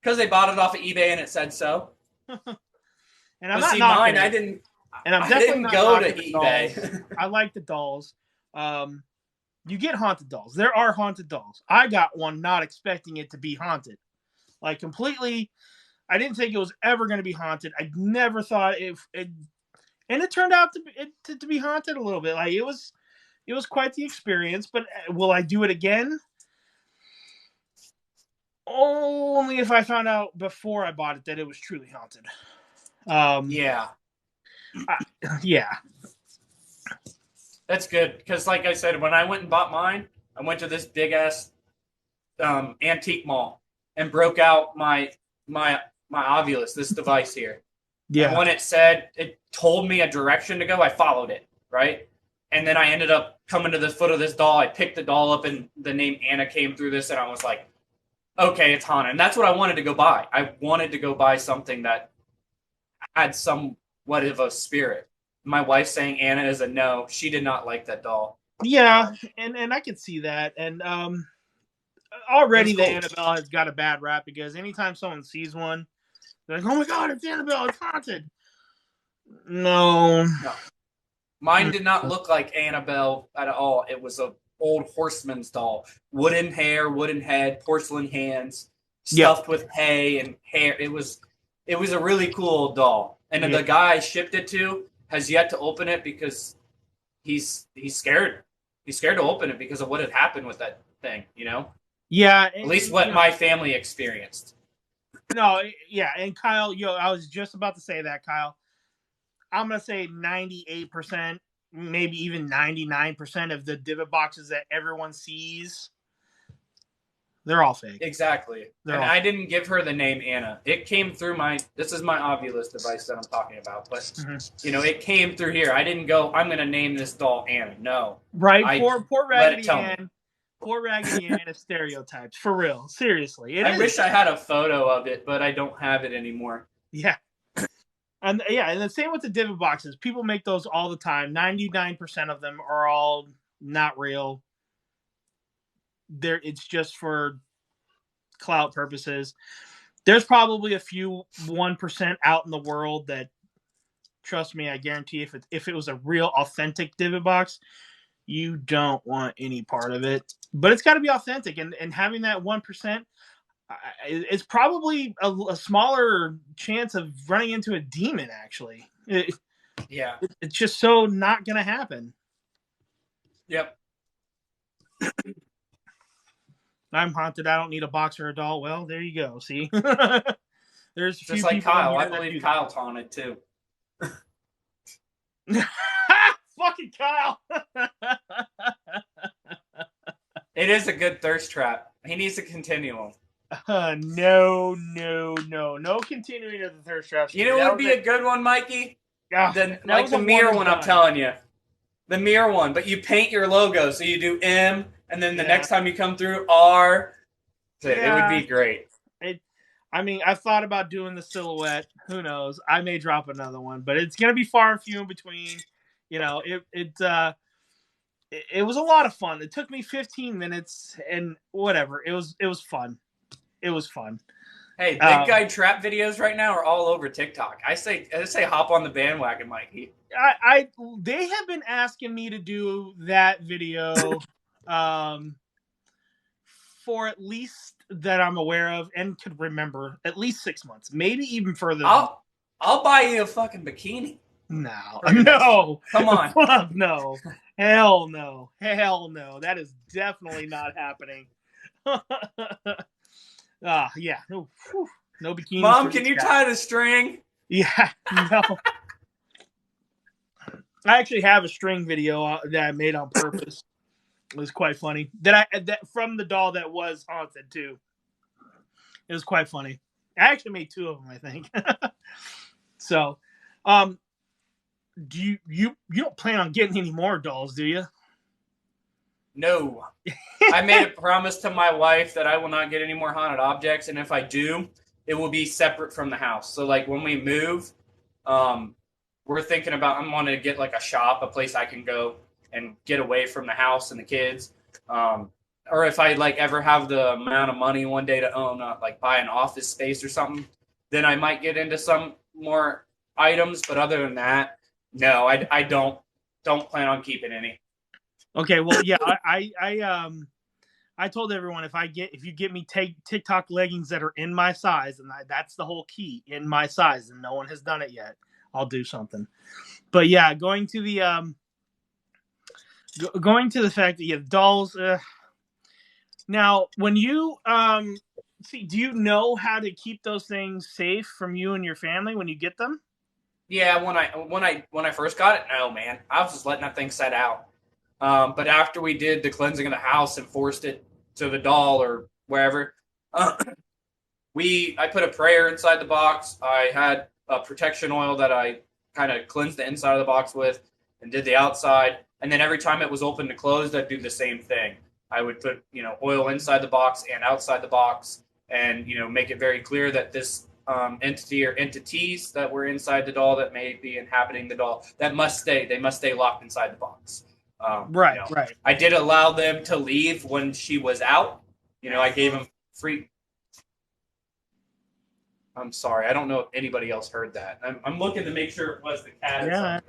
Because they bought it off of eBay and it said so. And I'm not mine. I didn't. And I'm definitely not go to eBay. I like the dolls. You get haunted dolls. There are haunted dolls. I got one not expecting it to be haunted. Like, completely, I didn't think it was ever going to be haunted. I never thought and it turned out to be haunted a little bit. Like, it was quite the experience. But will I do it again? Only if I found out before I bought it that it was truly haunted. Yeah. That's good, because like I said, when I went and bought mine, I went to this big-ass antique mall and broke out my Ovilus, this device here. And Yeah. when it told me a direction to go, I followed it, right? And then I ended up coming to the foot of this doll. I picked the doll up, and the name Anna came through this, and I was like, okay, it's Hana. And that's what I wanted to go buy. I wanted to go buy something that had somewhat of a spirit. My wife saying Anna is a no. She did not like that doll. Yeah, and I can see that. And already cool. the Annabelle has got a bad rap because anytime someone sees one, they're like, "Oh my god, it's Annabelle! It's haunted." No. Mine did not look like Annabelle at all. It was a old horseman's doll, wooden hair, wooden head, porcelain hands, stuffed with hay and hair. It was a really cool doll. And the guy I shipped it to has yet to open it because he's scared. He's scared to open it because of what had happened with that thing, you know? Yeah. At least what my family experienced. No, yeah. And Kyle, I was just about to say that, Kyle. I'm going to say 98%, maybe even 99% of the divot boxes that everyone sees, they're all fake. Exactly. I didn't give her the name Anna. It came through this is my Ovilus device that I'm talking about. But, it came through here. I didn't go, I'm going to name this doll Anna. No. Right. Poor Raggedy Ann. Poor Raggedy Ann is stereotypes. For real. Seriously. I wish I had a photo of it, but I don't have it anymore. Yeah. And the same with the divot boxes. People make those all the time. 99% of them are all not real. It's just for clout purposes. There's probably a few 1% out in the world that, trust me, I guarantee if it was a real authentic divot box, you don't want any part of it. But it's got to be authentic, and having that 1%. It's probably a smaller chance of running into a demon, actually. It's just so not going to happen. Yep. I'm haunted. I don't need a box or a doll. Well, there you go. See? There's a few just like people Kyle. I believe Kyle's haunted, too. Fucking Kyle. It is a good thirst trap. He needs to continue them. No continuing of the thirst traps. You know what would be a good one, Mikey? Yeah, like the mirror one, I'm telling you. The mirror one, but you paint your logo. So you do M, and then the next time you come through, R. It would be great. I've thought about doing the silhouette. Who knows? I may drop another one, but it's going to be far and few in between. It was a lot of fun. It took me 15 minutes and whatever. It was fun. It was fun. Hey, big guy trap videos right now are all over TikTok. I say hop on the bandwagon, Mikey. They have been asking me to do that video for at least that I'm aware of and could remember at least 6 months, maybe even further. I'll buy you a fucking bikini. No. Come on. No. Hell no. That is definitely not happening. Yeah. No bikini. Mom, can you tie the string? Yeah. No. I actually have a string video that I made on purpose. It was quite funny. That from the doll that was haunted too. It was quite funny. I actually made 2 of them, I think. So, do you don't plan on getting any more dolls, do you? No. I made a promise to my wife that I will not get any more haunted objects, and if I do, it will be separate from the house. So, like, when we move, we're thinking about, I'm wanting to get, like, a shop, a place I can go and get away from the house and the kids. Or if I, like, ever have the amount of money one day to own, like, buy an office space or something, then I might get into some more items. But other than that, no, I don't plan on keeping any. Okay, well, yeah, I told everyone if you get me TikTok leggings that are in my size, and that's the whole key, in my size, and no one has done it yet, I'll do something. But yeah, going to the fact that dolls. Now, when you do you know how to keep those things safe from you and your family when you get them? Yeah, when I first got it, no, man, I was just letting that thing set out. But after we did the cleansing of the house and forced it to the doll or wherever, I put a prayer inside the box. I had protection oil that I kind of cleansed the inside of the box with and did the outside. And then every time it was open to closed, I'd do the same thing. I would put, oil inside the box and outside the box and, make it very clear that this entity or entities that were inside the doll that may be inhabiting the doll, they must stay locked inside the box. Right. I did allow them to leave when she was out. I gave them free. I'm sorry. I don't know if anybody else heard that. I'm looking to make sure it was the cat. Yeah,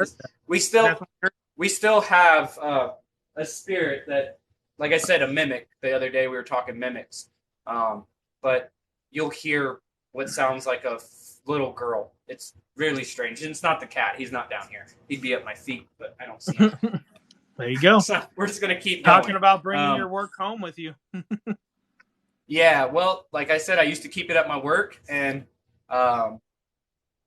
we still have a spirit that, like I said, a mimic. The other day we were talking mimics, but you'll hear what sounds like a little girl. It's really strange. And it's not the cat. He's not down here. He'd be at my feet, but I don't see him. There you go. So we're just gonna keep talking about bringing your work home with you. Yeah, well, like I said, I used to keep it at my work and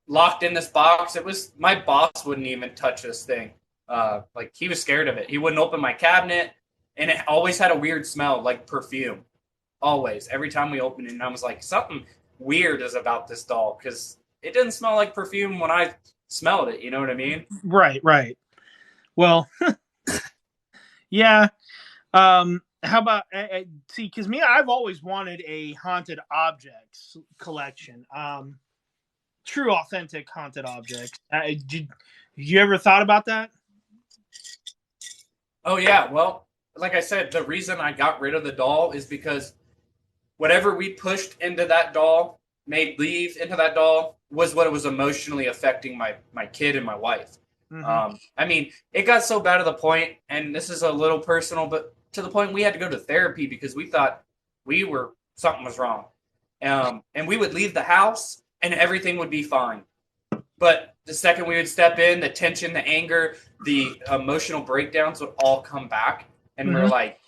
locked in this box. It was my boss wouldn't even touch this thing. Like he was scared of it. He wouldn't open my cabinet, and it always had a weird smell, like perfume. Always, every time we opened it, and I was like, something weird is about this doll because it didn't smell like perfume when I smelled it. You know what I mean? Right. Well, yeah. How about see? Because I've always wanted a haunted objects collection. True, authentic haunted objects. Did you ever thought about that? Oh yeah. Well, like I said, the reason I got rid of the doll is because whatever we pushed into that doll, made leave into that doll, was what it was emotionally affecting my kid and my wife. Mm-hmm. I mean, it got so bad to the point, and this is a little personal, but to the point we had to go to therapy because we thought something was wrong. And we would leave the house and everything would be fine. But the second we would step in, the tension, the anger, the emotional breakdowns would all come back. And we're like,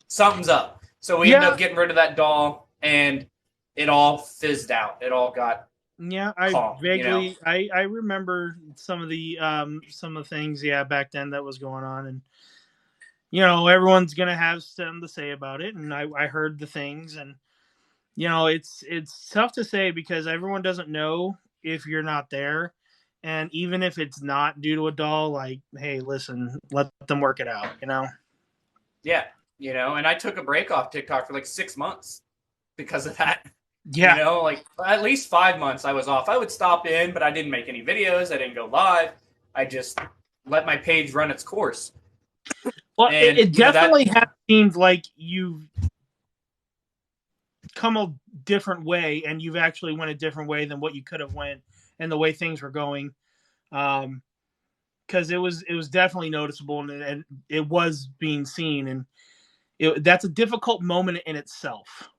something's up. So we ended up getting rid of that doll and it all fizzed out. It all got calm, vaguely, I remember some of the things, back then that was going on. And, everyone's going to have something to say about it. And I heard the things and, it's tough to say because everyone doesn't know if you're not there. And even if it's not due to a doll, like, hey, listen, let them work it out, Yeah. And I took a break off TikTok for like 6 months because of that. Yeah. Like at least 5 months I was off. I would stop in, but I didn't make any videos. I didn't go live. I just let my page run its course. Well, and, it definitely has seemed like you've come a different way and you've actually went a different way than what you could have went and the way things were going. Because it was definitely noticeable and it was being seen. And that's a difficult moment in itself.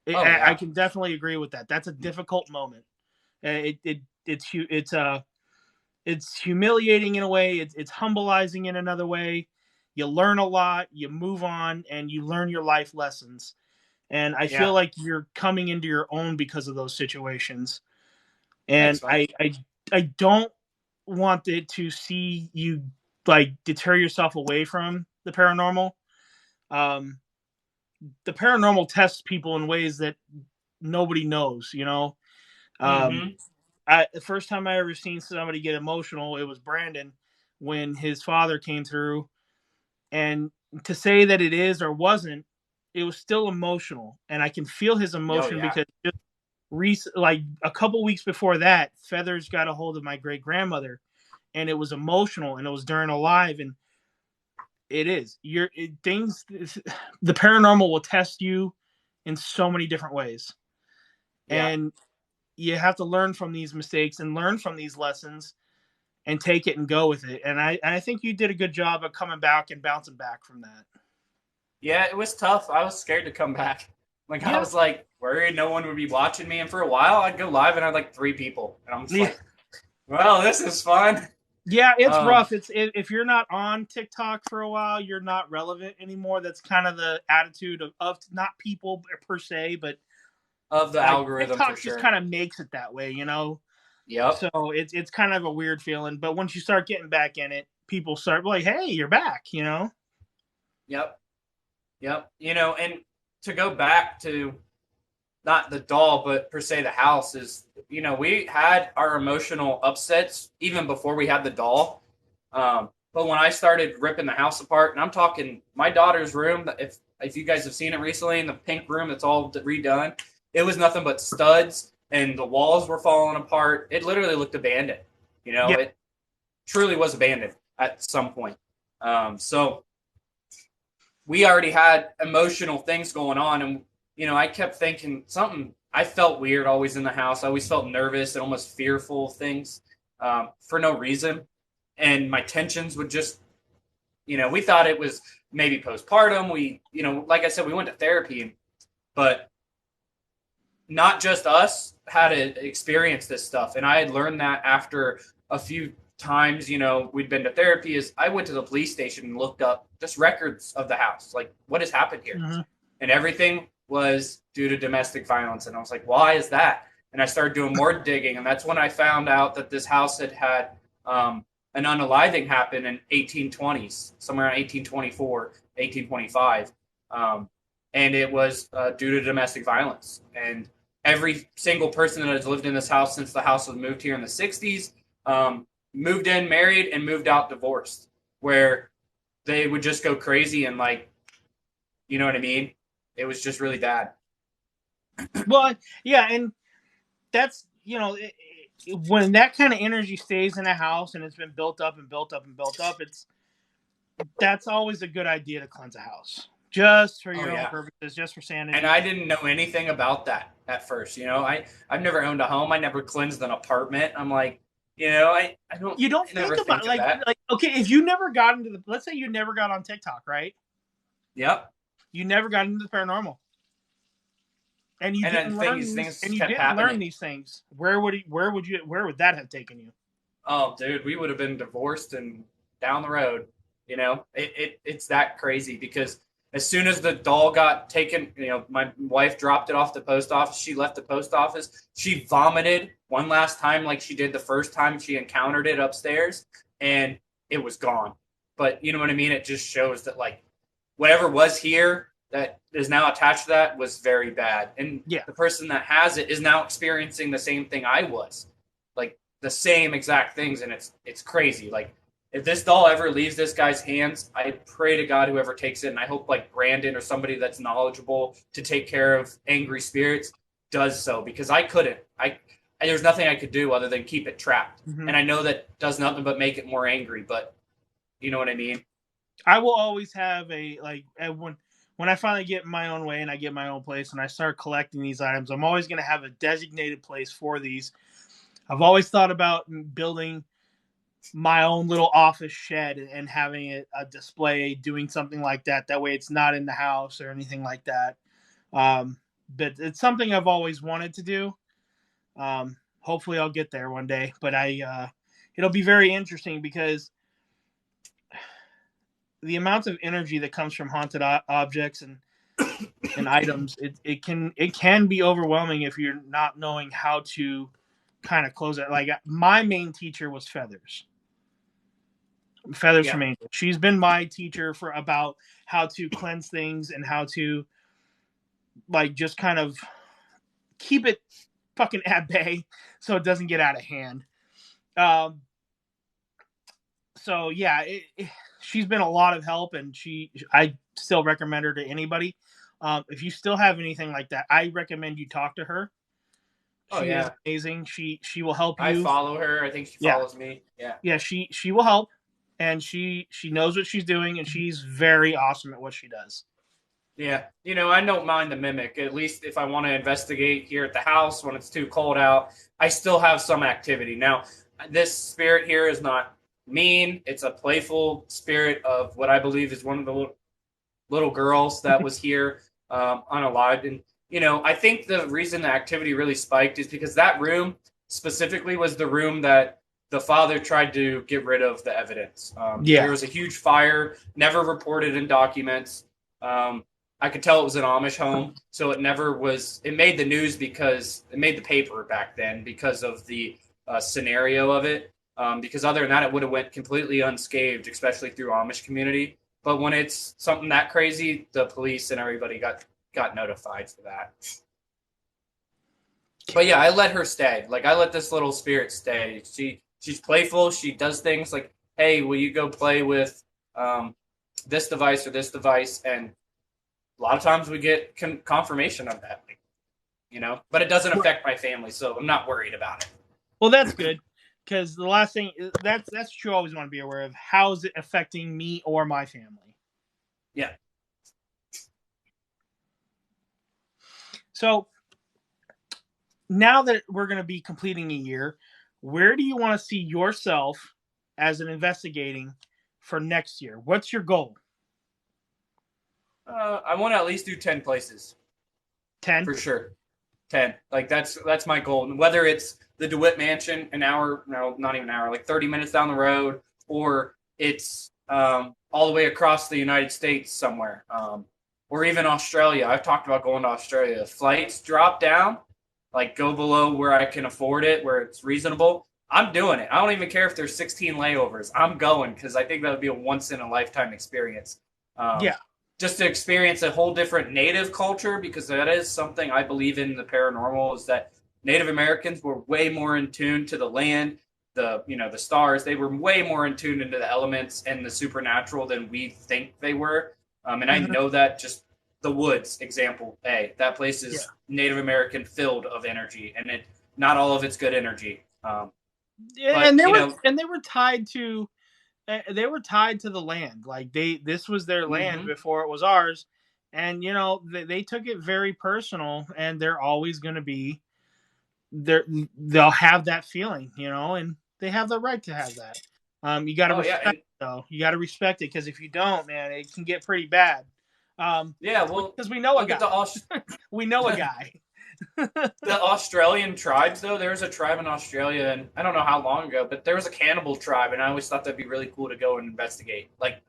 I can definitely agree with that. That's a difficult moment. It's humiliating in a way. It's humbling in another way. You learn a lot, you move on, and you learn your life lessons. And I feel like you're coming into your own because of those situations. And I don't want it to see you like deter yourself away from the paranormal. The paranormal tests people in ways that nobody knows, the first time I ever seen somebody get emotional, it was Brandon when his father came through. And to say that it is or wasn't, it was still emotional. And I can feel his emotion because just like a couple weeks before that, Feathers got a hold of my great grandmother and it was emotional and it was during a live. And it is the paranormal will test you in so many different ways. And you have to learn from these mistakes and learn from these lessons and take it and go with it. And I think you did a good job of coming back and bouncing back from that. Yeah, it was tough. I was scared to come back. I was like worried no one would be watching me. And for a while I'd go live and I had like 3 people. And I'm just like, well, this is fun. Yeah, it's rough. If you're not on TikTok for a while, you're not relevant anymore. That's kind of the attitude of not people per se, but of the algorithm. TikTok for sure. just kind of makes it that way, Yep. So it's kind of a weird feeling. But once you start getting back in it, people start like, hey, you're back, Yep. And to go back to not the doll, but per se the house is, we had our emotional upsets even before we had the doll. But when I started ripping the house apart, and I'm talking my daughter's room, if you guys have seen it recently, in the pink room that's all redone, it was nothing but studs, and the walls were falling apart. It literally looked abandoned. It truly was abandoned at some point. So we already had emotional things going on, and I kept thinking something. I felt weird always in the house. I always felt nervous and almost fearful of things for no reason, and my tensions would just, we thought it was maybe postpartum. We, like I said, we went to therapy, but not just us had to experience this stuff. And I had learned that after a few times, we'd been to therapy, is I went to the police station and looked up just records of the house, like what has happened here. Mm-hmm. And everything was due to domestic violence. And I was like, why is that? And I started doing more digging. And that's when I found out that this house had an unaliving happen in 1820s, somewhere around 1824, 1825. And it was due to domestic violence. And every single person that has lived in this house since the house was moved here in the 60s, moved in, married, and moved out divorced, where they would just go crazy and you know what I mean? It was just really bad. Well, yeah, and that's, when that kind of energy stays in a house and it's been built up and built up and built up, that's always a good idea to cleanse a house. Just for your own purposes, just for sanity. And I didn't know anything about that at first. I've never owned a home. I never cleansed an apartment. I'm like, I don't. You don't think about like okay, if you never got into let's say you never got on TikTok, right? Yep. You never got into the paranormal, and you didn't learn these things. Where would that have taken you? Oh, dude, we would have been divorced and down the road. It's that crazy because as soon as the doll got taken, my wife dropped it off the post office. She left the post office. She vomited one last time like she did the first time she encountered it upstairs, and it was gone. But you know what I mean? It just shows that whatever was here that is now attached to that was very bad. And the person that has it is now experiencing the same thing I was. The same exact things, and it's crazy. If this doll ever leaves this guy's hands, I pray to God whoever takes it, and I hope Brandon or somebody that's knowledgeable to take care of angry spirits does so, because I couldn't. There's nothing I could do other than keep it trapped. Mm-hmm. And I know that does nothing but make it more angry, but you know what I mean? I will always have when I finally get my own way and I get my own place and I start collecting these items, I'm always going to have a designated place for these. I've always thought about building my own little office shed and having it a display, doing something like that. That way it's not in the house or anything like that. But it's something I've always wanted to do. Hopefully I'll get there one day, but it'll be very interesting because the amount of energy that comes from haunted objects and items, it can be overwhelming if you're not knowing how to kind of close it. My main teacher was Feathers from Angel. She's been my teacher for about how to cleanse things and how to just kind of keep it fucking at bay so it doesn't get out of hand. So yeah, she's been a lot of help, and I still recommend her to anybody. If you still have anything like that, I recommend you talk to her. She is amazing. She will help you. I follow her. I think she follows me. Yeah, she will help, and she knows what she's doing, and she's very awesome at what she does. Yeah, I don't mind the mimic. At least if I want to investigate here at the house when it's too cold out, I still have some activity. Now, this spirit here is not mean. It's a playful spirit of what I believe is one of the little girls that was here unalived. And, I think the reason the activity really spiked is because that room specifically was the room that the father tried to get rid of the evidence. There was a huge fire, never reported in documents. I could tell it was an Amish home, so it never was. It made the news because it made the paper back then because of the scenario of it. Because other than that, it would have went completely unscathed, especially through Amish community. But when it's something that crazy, the police and everybody got notified for that. But yeah, I let her stay. Like I let this little spirit stay. She's playful. She does things like, hey, will you go play with um, this device or this device? And a lot of times we get confirmation of that, But it doesn't affect my family, so I'm not worried about it. Well, that's good, because the last thing that's what you always want to be aware of. How is it affecting me or my family? Yeah. So now that we're going to be completing a year, where do you want to see yourself as an investigating for next year? What's your goal? I want to at least do 10 places. 10? For sure. 10. Like that's my goal. And whether it's the DeWitt Mansion, an hour, no, not even an hour, like 30 minutes down the road, or it's all the way across the United States somewhere, or even Australia. I've talked about going to Australia. If flights drop down, like go below where I can afford it, where it's reasonable, I'm doing it. I don't even care if there's 16 layovers. I'm going because I think that would be a once in a lifetime experience. Yeah. Just to experience a whole different native culture, because that is something I believe in the paranormal, is that Native Americans were way more in tune to the land, the stars. They were way more in tune into the elements and the supernatural than we think they were. And I know that just the woods example, that place is Native American filled of energy, and not all of it's good energy. And they were tied to the land. Like this was their land before it was ours, and they took it very personal, and they're always going to be there. They'll have that feeling, and they have the right to have that. You got to respect it, though. You got to respect it, because if you don't, man, it can get pretty bad. Because we know a guy. We know a guy. The Australian tribes, though, there was a tribe in Australia, and I don't know how long ago, but there was a cannibal tribe, and I always thought that'd be really cool to go and investigate. Like,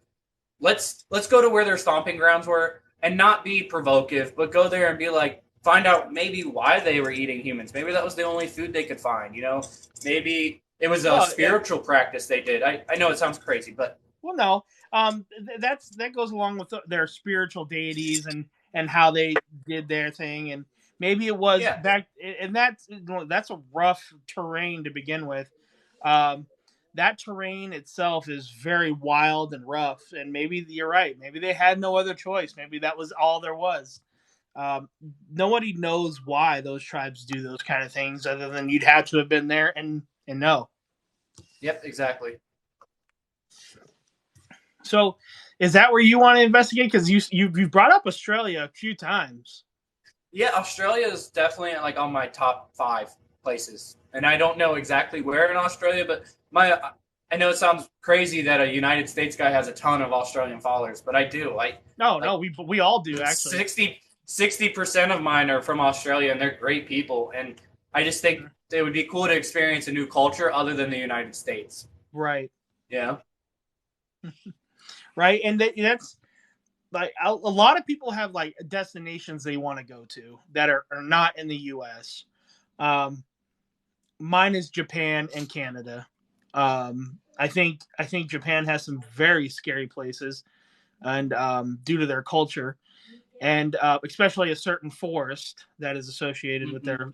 let's go to where their stomping grounds were, and not be provocative, but go there and be like, find out maybe why they were eating humans. Maybe that was the only food they could find. Maybe it was a spiritual practice they did. I know it sounds crazy, but no, that goes along with their spiritual deities and how they did their thing. And maybe it was back, and that's a rough terrain to begin with. That terrain itself is very wild and rough, and maybe you're right. Maybe they had no other choice. Maybe that was all there was. Nobody knows why those tribes do those kind of things, other than you'd have to have been there and know. Yep, exactly. So, is that where you want to investigate? Because you've brought up Australia a few times. Yeah, Australia is definitely like on my top 5 places, and I don't know exactly where in Australia, but I know it sounds crazy that a United States guy has a ton of Australian followers, but I do. No, we all do, actually. 60% of mine are from Australia, and they're great people, and I just think it would be cool to experience a new culture other than the United States. Right. Yeah. Right, and that's like a lot of people have like destinations they want to go to that are not in the U.S. Mine is Japan and Canada. I think Japan has some very scary places, and due to their culture, and especially a certain forest that is associated with them.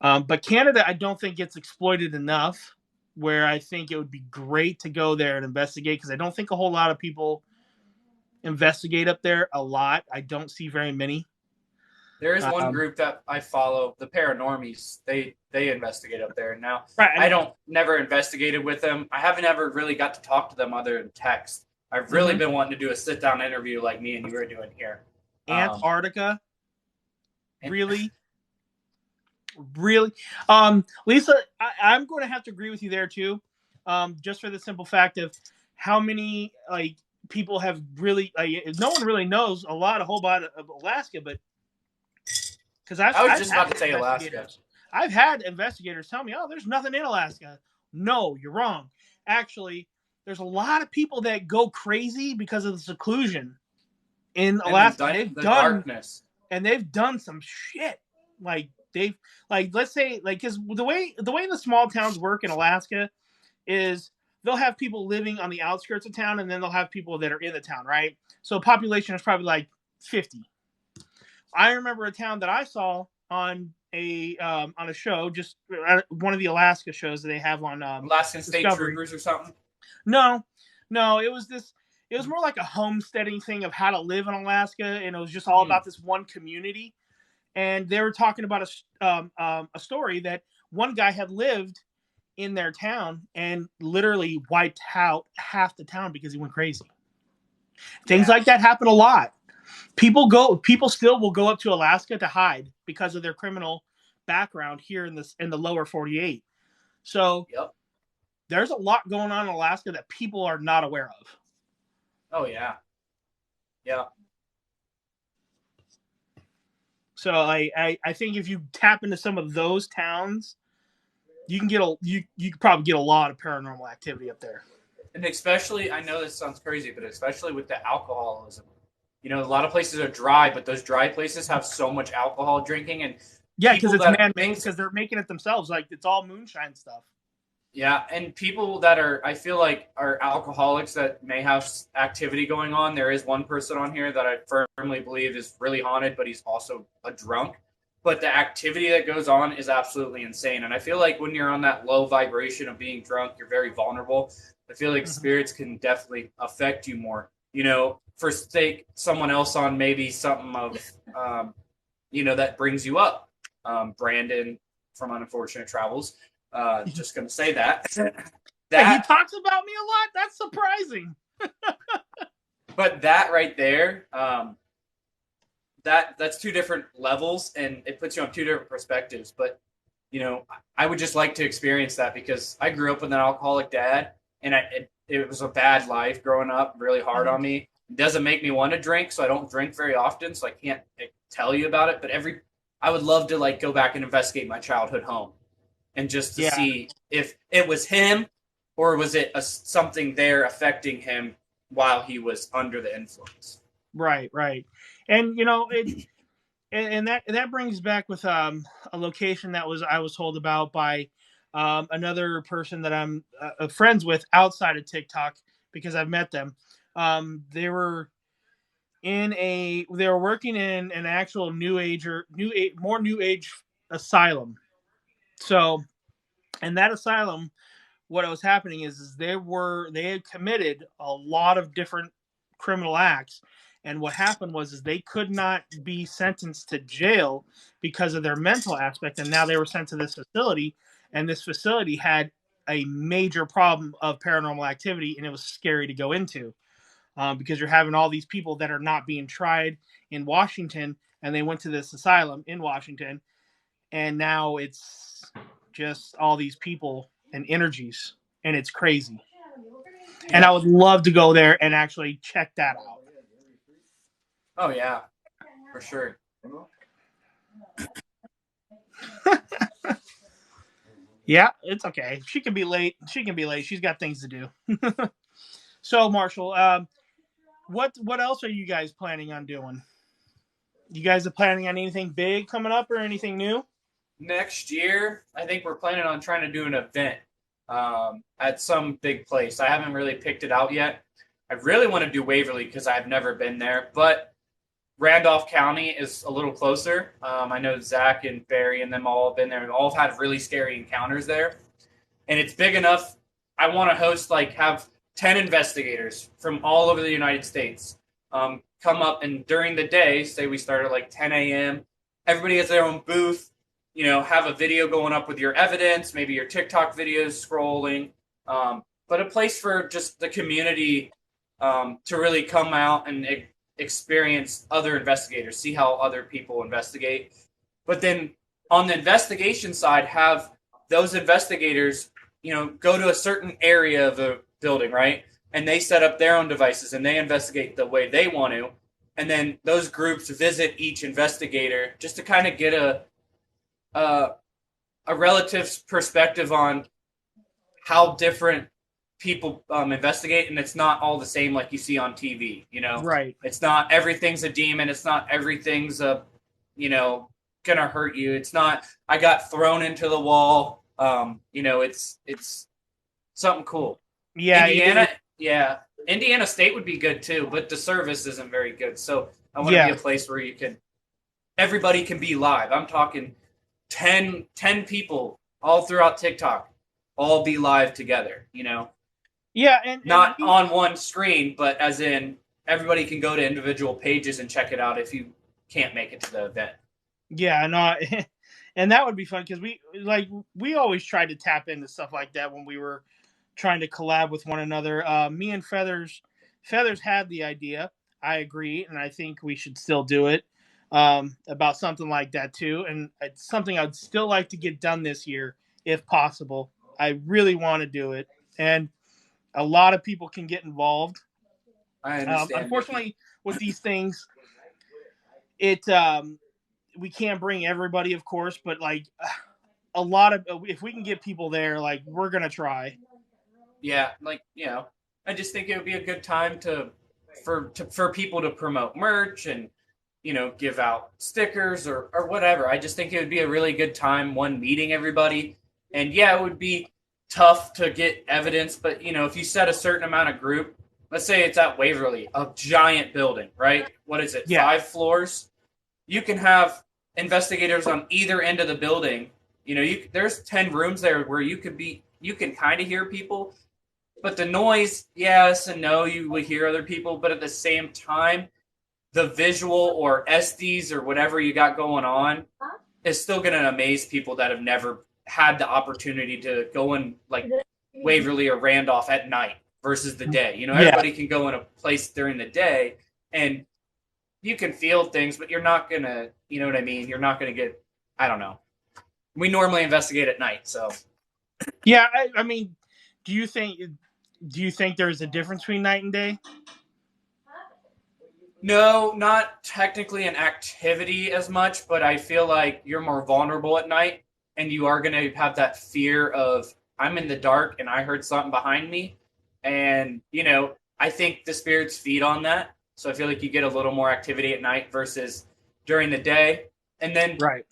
But Canada, I don't think gets exploited enough, where I think it would be great to go there and investigate, because I don't think a whole lot of people investigate up there a lot. I don't see very many. There is one group that I follow, the Paranormies. They investigate up there. Now, right, I never investigated with them. I haven't ever really got to talk to them other than text. I've really been wanting to do a sit-down interview like me and you were doing here. Antarctica? Really? Really? Lisa, I'm going to have to agree with you there too. Just for the simple fact of how many people have really no one really knows a whole lot of Alaska, but because I was just about to say Alaska. I've had investigators tell me, "Oh, there's nothing in Alaska." No, you're wrong. Actually, there's a lot of people that go crazy because of the seclusion in Alaska. They've done darkness, and they've done some shit. Let's say, because the way the small towns work in Alaska is they'll have people living on the outskirts of town, and then they'll have people that are in the town, right? So population is probably like 50. I remember a town that I saw on on a show, just one of the Alaska shows that they have on Alaskan State Discovery. Troopers or something. No, it was this. It was more like a homesteading thing of how to live in Alaska, and it was just all about this one community. And they were talking about a story that one guy had lived in their town and literally wiped out half the town because he went crazy. Things like that happen a lot. People still will go up to Alaska to hide because of their criminal background here in the lower 48. So there's a lot going on in Alaska that people are not aware of. Oh yeah. Yeah. So I think if you tap into some of those towns, you can you could probably get a lot of paranormal activity up there. And especially, I know this sounds crazy, but especially with the alcoholism. You know, a lot of places are dry, but those dry places have so much alcohol drinking, and because it's man-made, because they're making it themselves. Like, it's all moonshine stuff. Yeah, and people that I feel like are alcoholics that may have activity going on. There is one person on here that I firmly believe is really haunted, but he's also a drunk. But the activity that goes on is absolutely insane. And I feel like when you're on that low vibration of being drunk, you're very vulnerable. I feel like spirits can definitely affect you more. You know, for take someone else on maybe something of, that brings you up. Brandon from Unfortunate Travels. Just going to say that. He talks about me a lot. That's surprising. But that right there, that's two different levels, and it puts you on two different perspectives. But, you know, I would just like to experience that because I grew up with an alcoholic dad, and it was a bad life growing up, really hard on me. It doesn't make me want to drink, so I don't drink very often, so I can't tell you about it. But I would love to go back and investigate my childhood home. And just to see if it was him or was it something there affecting him while he was under the influence. Right. And, and that brings back with a location that I was told about by another person that I'm friends with outside of TikTok because I've met them. They were working in an actual more new age asylum. So, and that asylum, what was happening is they had committed a lot of different criminal acts. And what happened was they could not be sentenced to jail because of their mental aspect. And now they were sent to this facility, and this facility had a major problem of paranormal activity, and it was scary to go into because you're having all these people that are not being tried in Washington, and they went to this asylum in Washington, and now it's just all these people and energies, and it's crazy. And I would love to go there and actually check that out. Oh yeah, for sure. Yeah, it's okay. She can be late. She's got things to do. So, Marshall, what else are you guys planning on doing? You guys are planning on anything big coming up or anything new? Next year, I think we're planning on trying to do an event at some big place. I haven't really picked it out yet. I really want to do Waverly because I've never been there, but Randolph County is a little closer. I know Zach and Barry and them all have been there and all have had really scary encounters there. And it's big enough. I want to host, have 10 investigators from all over the United States come up, and during the day, say we start at 10 a.m., everybody has their own booth, have a video going up with your evidence, maybe your TikTok videos scrolling, but a place for just the community to really come out and experience other investigators, see how other people investigate. But then on the investigation side, have those investigators, go to a certain area of the building, right? And they set up their own devices and they investigate the way they want to. And then those groups visit each investigator just to kind of get a relative perspective on how different people investigate, and it's not all the same like you see on TV, Right. It's not everything's a demon. It's not everything's gonna hurt you. It's not I got thrown into the wall. It's something cool. Yeah. Indiana State would be good too, but the service isn't very good. So I want to be a place where everybody can be live. I'm talking 10 people all throughout TikTok all be live together, you know? Yeah, not on one screen, but as in everybody can go to individual pages and check it out if you can't make it to the event. Yeah, no, and that would be fun because we always tried to tap into stuff like that when we were trying to collab with one another. Me and Feathers had the idea. I agree, and I think we should still do it about something like that too. And it's something I'd still like to get done this year if possible. I really want to do it, and a lot of people can get involved. I understand. Unfortunately, with these things, it we can't bring everybody, of course, but like a lot of if we can get people there, like we're gonna try. Yeah, like I just think it would be a good time for people to promote merch and give out stickers or whatever. I just think it would be a really good time meeting everybody. And yeah, it would be tough to get evidence, but if you set a certain amount of group, let's say it's at Waverly, a giant building, right? What is it? Yeah. 5 floors. You can have investigators on either end of the building. There's 10 rooms there where you can kind of hear people, but the noise, yes and no, you would hear other people, but at the same time, the visual or SDs or whatever you got going on is still going to amaze people that have never had the opportunity to go in like Waverly or Randolph at night versus the day. Everybody can go in a place during the day and you can feel things, but you're not going to, you know what I mean? You're not going to get, I don't know. We normally investigate at night, so. Yeah, I mean, do you think there's a difference between night and day? No, not technically an activity as much, but I feel like you're more vulnerable at night and you are going to have that fear of I'm in the dark and I heard something behind me. And, I think the spirits feed on that. So I feel like you get a little more activity at night versus during the day. And then right.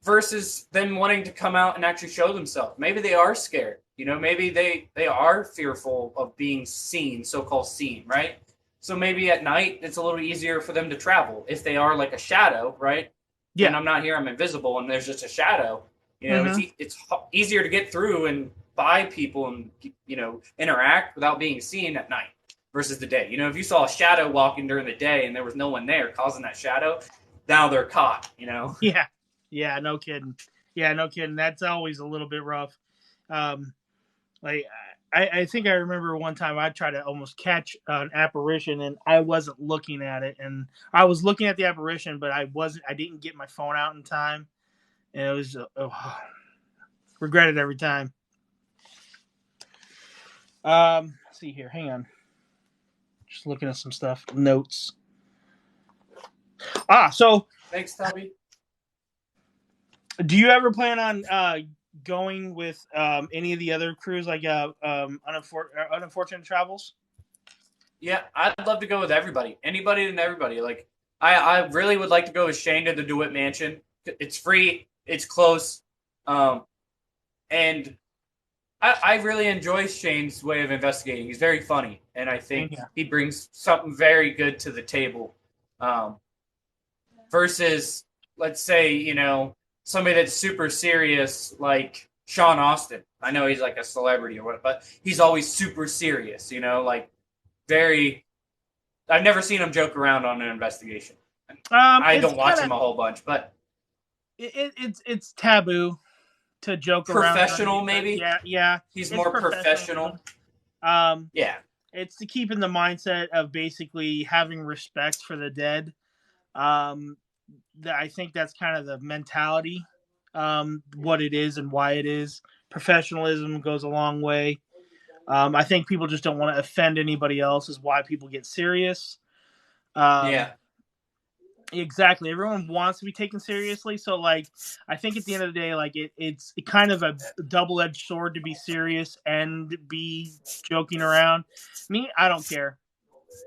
Versus them wanting to come out and actually show themselves. Maybe they are scared. Maybe they are fearful of being seen, so-called seen, right? So maybe at night it's a little easier for them to travel. If they are like a shadow, right? Yeah. And I'm not here, I'm invisible, and there's just a shadow. It's easier to get through and by people and, interact without being seen at night versus the day. If you saw a shadow walking during the day and there was no one there causing that shadow, now they're caught, Yeah. Yeah, no kidding. That's always a little bit rough. I think I remember one time I tried to almost catch an apparition and I wasn't looking at it, and I was looking at the apparition, but I didn't get my phone out in time, and it was regret it every time. Let's see here, hang on, just looking at some stuff, notes. So thanks, Toby. Do you ever plan on going with any of the other crews, like Unfortunate Travels? Yeah, I'd love to go with everybody. Anybody and everybody. Like, I really would like to go with Shane to the DeWitt Mansion. It's free. It's close. And I really enjoy Shane's way of investigating. He's very funny. And I think he brings something very good to the table. Versus, let's say, somebody that's super serious, like Sean Austin. I know he's like a celebrity or what, but he's always super serious, like very. I've never seen him joke around on an investigation. I don't watch him a whole bunch, but it's taboo to joke around. Professional, maybe. Yeah. He's more professional. Yeah. It's to keep in the mindset of basically having respect for the dead. I think that's kind of the mentality, what it is and why it is. Professionalism goes a long way. I think people just don't want to offend anybody else is why people get serious. Yeah. Exactly. Everyone wants to be taken seriously. So, like, I think at the end of the day, like, it's kind of a double-edged sword to be serious and be joking around. Me, I don't care.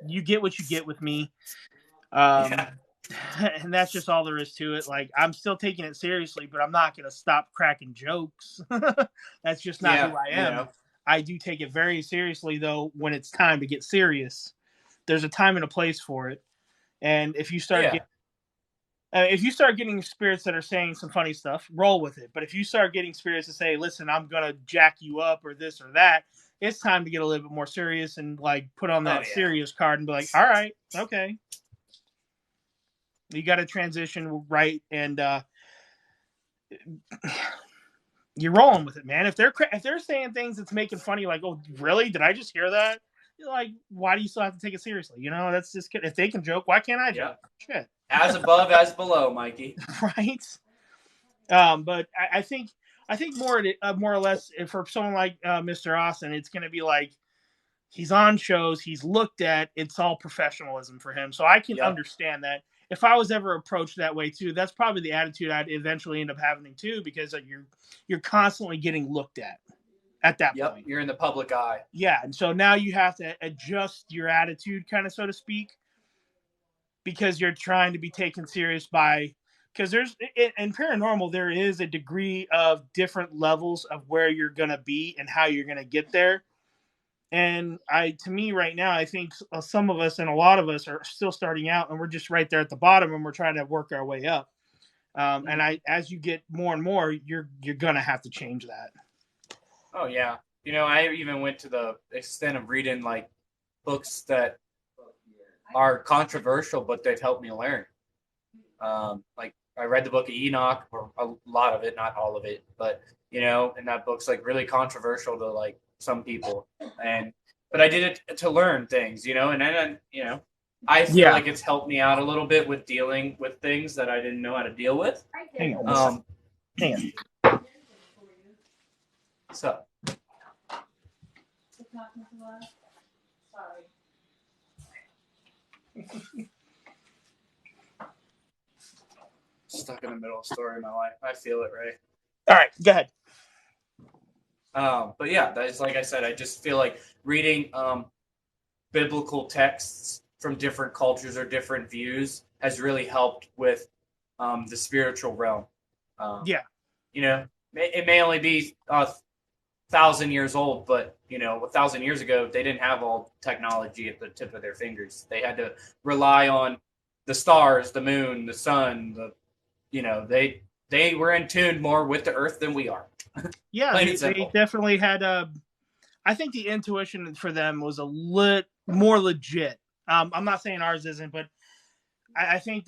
You get what you get with me. And that's just all there is to it. Like, I'm still taking it seriously, but I'm not going to stop cracking jokes. That's just not who I am. I do take it very seriously, though, when it's time to get serious. There's a time and a place for it. And if you start getting If you start getting spirits that are saying some funny stuff, roll with it. But if you start getting spirits to say, "Listen, I'm gonna jack you up" or this or that, it's time to get a little bit more serious and like put on that serious card and be like, "All right, okay." You got to transition right, and you're rolling with it, man. If they're saying things that's making funny, like, "Oh, really? Did I just hear that?" You're like, why do you still have to take it seriously? You know, that's just if they can joke, why can't I joke? Shit. As above, as below, Mikey. Right. But I think more or less for someone like Mr. Austin, it's going to be like he's on shows, he's looked at, it's all professionalism for him. So I can understand that. If I was ever approached that way too, that's probably the attitude I'd eventually end up having too, because you're constantly getting looked at that point. You're in the public eye. Yeah, and so now you have to adjust your attitude, kind of, so to speak, because you're trying to be taken serious by, because there's in paranormal, there is a degree of different levels of where you're going to be and how you're going to get there. And to me right now, I think some of us and a lot of us are still starting out and we're just right there at the bottom and we're trying to work our way up. And as you get more and more, you're going to have to change that. Oh yeah. You know, I even went to the extent of reading like books that are controversial, but they've helped me learn. Like I read the book of Enoch, or a lot of it, not all of it, but you know, and that book's like really controversial to like some people, but I did it to learn things, you know, and then you know, I feel like it's helped me out a little bit with dealing with things that I didn't know how to deal with. Hang on. So. Stuck in the middle of a story of my life. I feel it, Ray. All right, go ahead. But yeah, that's like I said, I just feel like reading biblical texts from different cultures or different views has really helped with the spiritual realm. You know, it may only be 1,000 years old, but you know, 1,000 years ago, they didn't have all technology at the tip of their fingers. They had to rely on the stars, the moon, the sun. You know, they were in tune more with the earth than we are. Yeah, they definitely had. I think the intuition for them was a lit more legit. I'm not saying ours isn't, but I think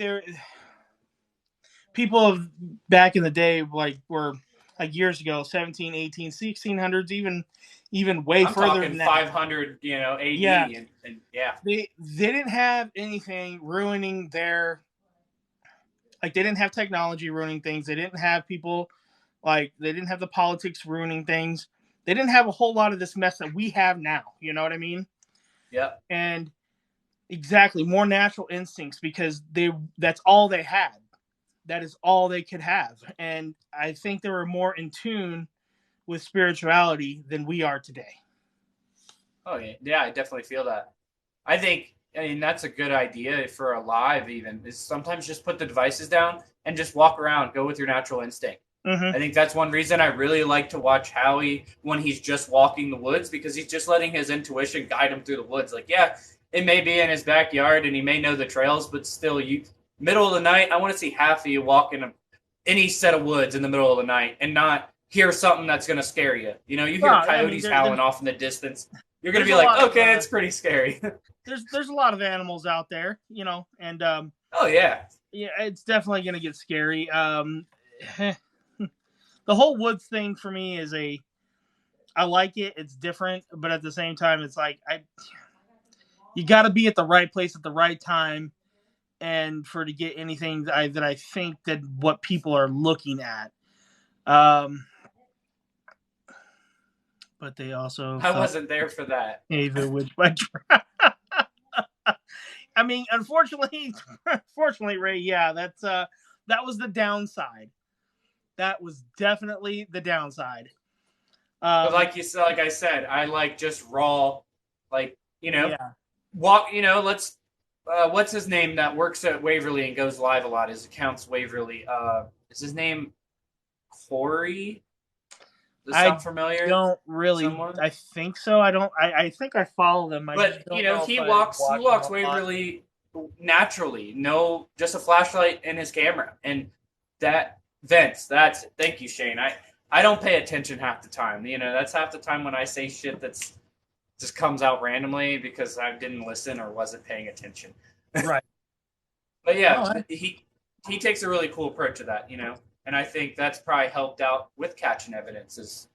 people of back in the day, like were like years ago, 17, 18, 1600s, even way further than that. 500, you know, AD. Yeah. And they didn't have anything ruining their. Like they didn't have technology ruining things. They didn't have people, like they didn't have the politics ruining things. They didn't have a whole lot of this mess that we have now. You know what I mean? Yeah. And exactly, more natural instincts because that's all they had. That is all they could have. And I think they were more in tune with spirituality than we are today. Oh yeah, I definitely feel that. I mean, that's a good idea for a live even, is sometimes just put the devices down and just walk around, go with your natural instinct. Mm-hmm. I think that's one reason I really like to watch Howie when he's just walking the woods, because he's just letting his intuition guide him through the woods. Like, yeah, it may be in his backyard and he may know the trails, but still, middle of the night, I want to see half of you walk in any set of woods in the middle of the night and not hear something that's going to scare you. You know, you hear coyotes howling off in the distance. You're going to be like, okay, it's pretty scary. There's a lot of animals out there, you know, and oh yeah, it's definitely going to get scary. The whole woods thing for me is I like it. It's different, but at the same time, it's like you got to be at the right place at the right time, and to get anything that I think that what people are looking at. But they also I wasn't there for that. Ava Witch. I mean, unfortunately, Ray, yeah, that was the downside. That was definitely the downside. But like I said, I like just raw, like, you know, walk, you know, let's, what's his name that works at Waverly and goes live a lot? His account's Waverly. Is his name Corey? Does that sound familiar? I don't really. Someone? I think so. I don't. I think I follow them. But you know, he walks Waverly naturally, no, just a flashlight and his camera, and that vents. That's thank you, Shane. I don't pay attention half the time. You know, that's half the time when I say shit that's just comes out randomly because I didn't listen or wasn't paying attention. Right. But yeah, he takes a really cool approach to that, you know, and I think that's probably helped out with catching evidence. Is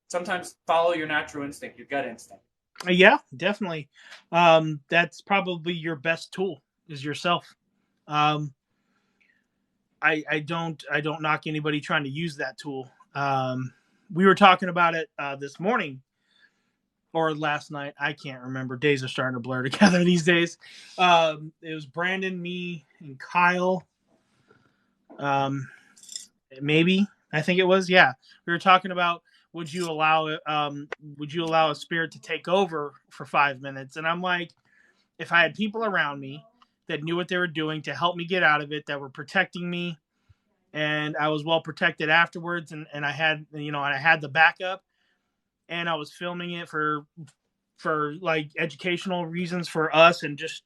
sometimes follow your natural instinct, your gut instinct. Yeah, definitely. That's probably your best tool is yourself. I don't knock anybody trying to use that tool. We were talking about it this morning or last night. I can't remember. Days are starting to blur together these days. It was Brandon, me, and Kyle. Maybe I think it was. Yeah, we were talking about would you allow a spirit to take over for 5 minutes? And I'm like, if I had people around me that knew what they were doing to help me get out of it, that were protecting me, and I was well protected afterwards, and I had, you know, and I had the backup, and I was filming it for like educational reasons for us, and just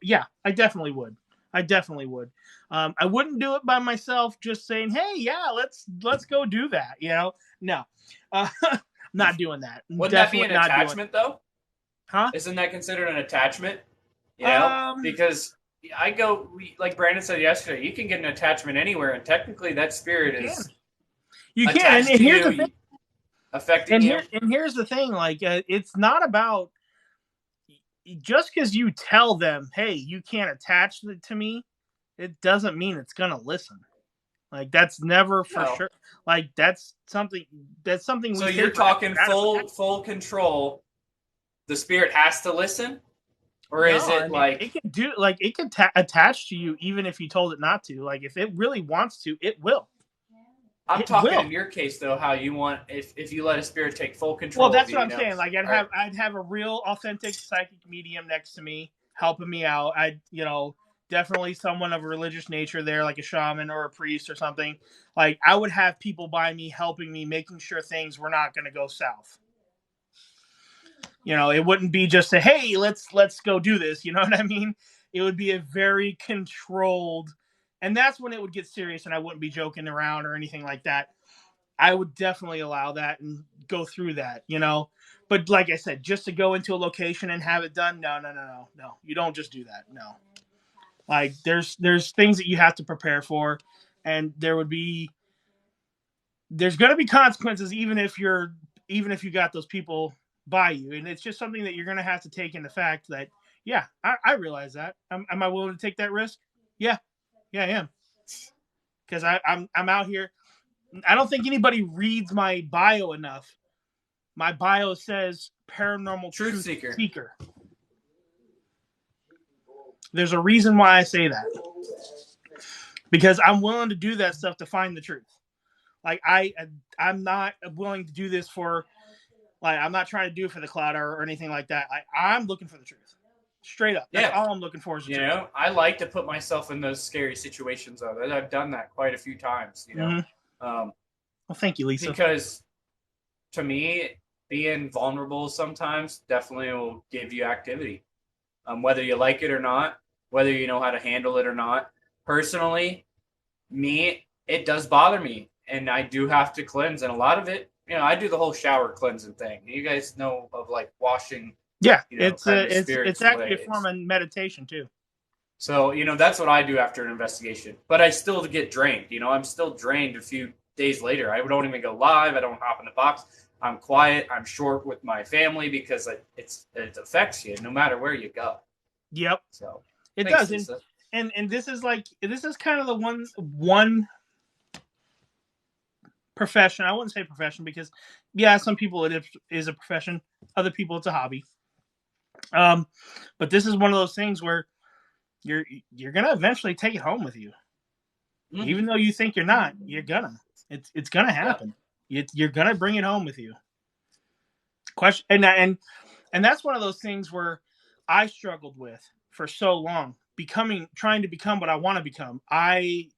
yeah, I definitely would. I wouldn't do it by myself, just saying, hey, yeah, let's go do that. You know, no, not doing that. Wouldn't definitely that be an attachment though? Huh? Isn't that considered an attachment? You know, because like Brandon said yesterday, you can get an attachment anywhere, and technically that spirit is you can. And here's the thing. Affecting you. And here's the thing, like it's not about just because you tell them, hey, you can't attach it to me, it doesn't mean it's gonna listen. Like that's never for sure. Like that's something. So you're talking full control. The spirit has to listen, or is it like it can do? Like it can attach to you even if you told it not to. Like if it really wants to, it will. I'm talking in your case though, how you want if you let a spirit take full control. Well, that's what I'm saying. Like I'd have a real authentic psychic medium next to me helping me out. Definitely someone of a religious nature there, like a shaman or a priest or something. Like I would have people by me helping me, making sure things were not going to go south. You know, it wouldn't be just a, hey, let's go do this. You know what I mean? It would be a very controlled, and that's when it would get serious, and I wouldn't be joking around or anything like that. I would definitely allow that and go through that, you know. But like I said, just to go into a location and have it done, no. You don't just do that. No. Like there's things that you have to prepare for, and there's going to be consequences even if you got those people by you, and it's just something that you're going to have to take into fact that yeah, I realize that. Am I willing to take that risk? Yeah, I am, because I'm out here. I don't think anybody reads my bio enough. My bio says paranormal truth seeker. There's a reason why I say that. Because I'm willing to do that stuff to find the truth. Like I'm not willing to do this for, like, I'm not trying to do it for the clout or anything like that. I'm looking for the truth. Straight up. That's all I'm looking for is the truth. You know, I like to put myself in those scary situations of it. I've done that quite a few times, you know. Mm-hmm. Well, thank you, Lisa. Because to me, being vulnerable sometimes definitely will give you activity. Whether you like it or not, whether you know how to handle it or not. Personally, it does bother me, and I do have to cleanse. And a lot of it, you know, I do the whole shower cleansing thing. You guys know of like washing. Yeah, you know, it's actually a form of meditation too. So, you know, that's what I do after an investigation. But I still get drained. You know, I'm still drained a few days later. I don't even go live. I don't hop in the box. I'm quiet. I'm short with my family because it affects you no matter where you go. Yep. So it does. And this is kind of the one profession. I wouldn't say profession because, yeah, some people it is a profession. Other people it's a hobby. But this is one of those things where you're gonna eventually take it home with you, even though you think you're not. You're gonna. It's gonna happen. Yeah. You're gonna bring it home with you. And that's one of those things where I struggled with for so long, trying to become what I want to become. I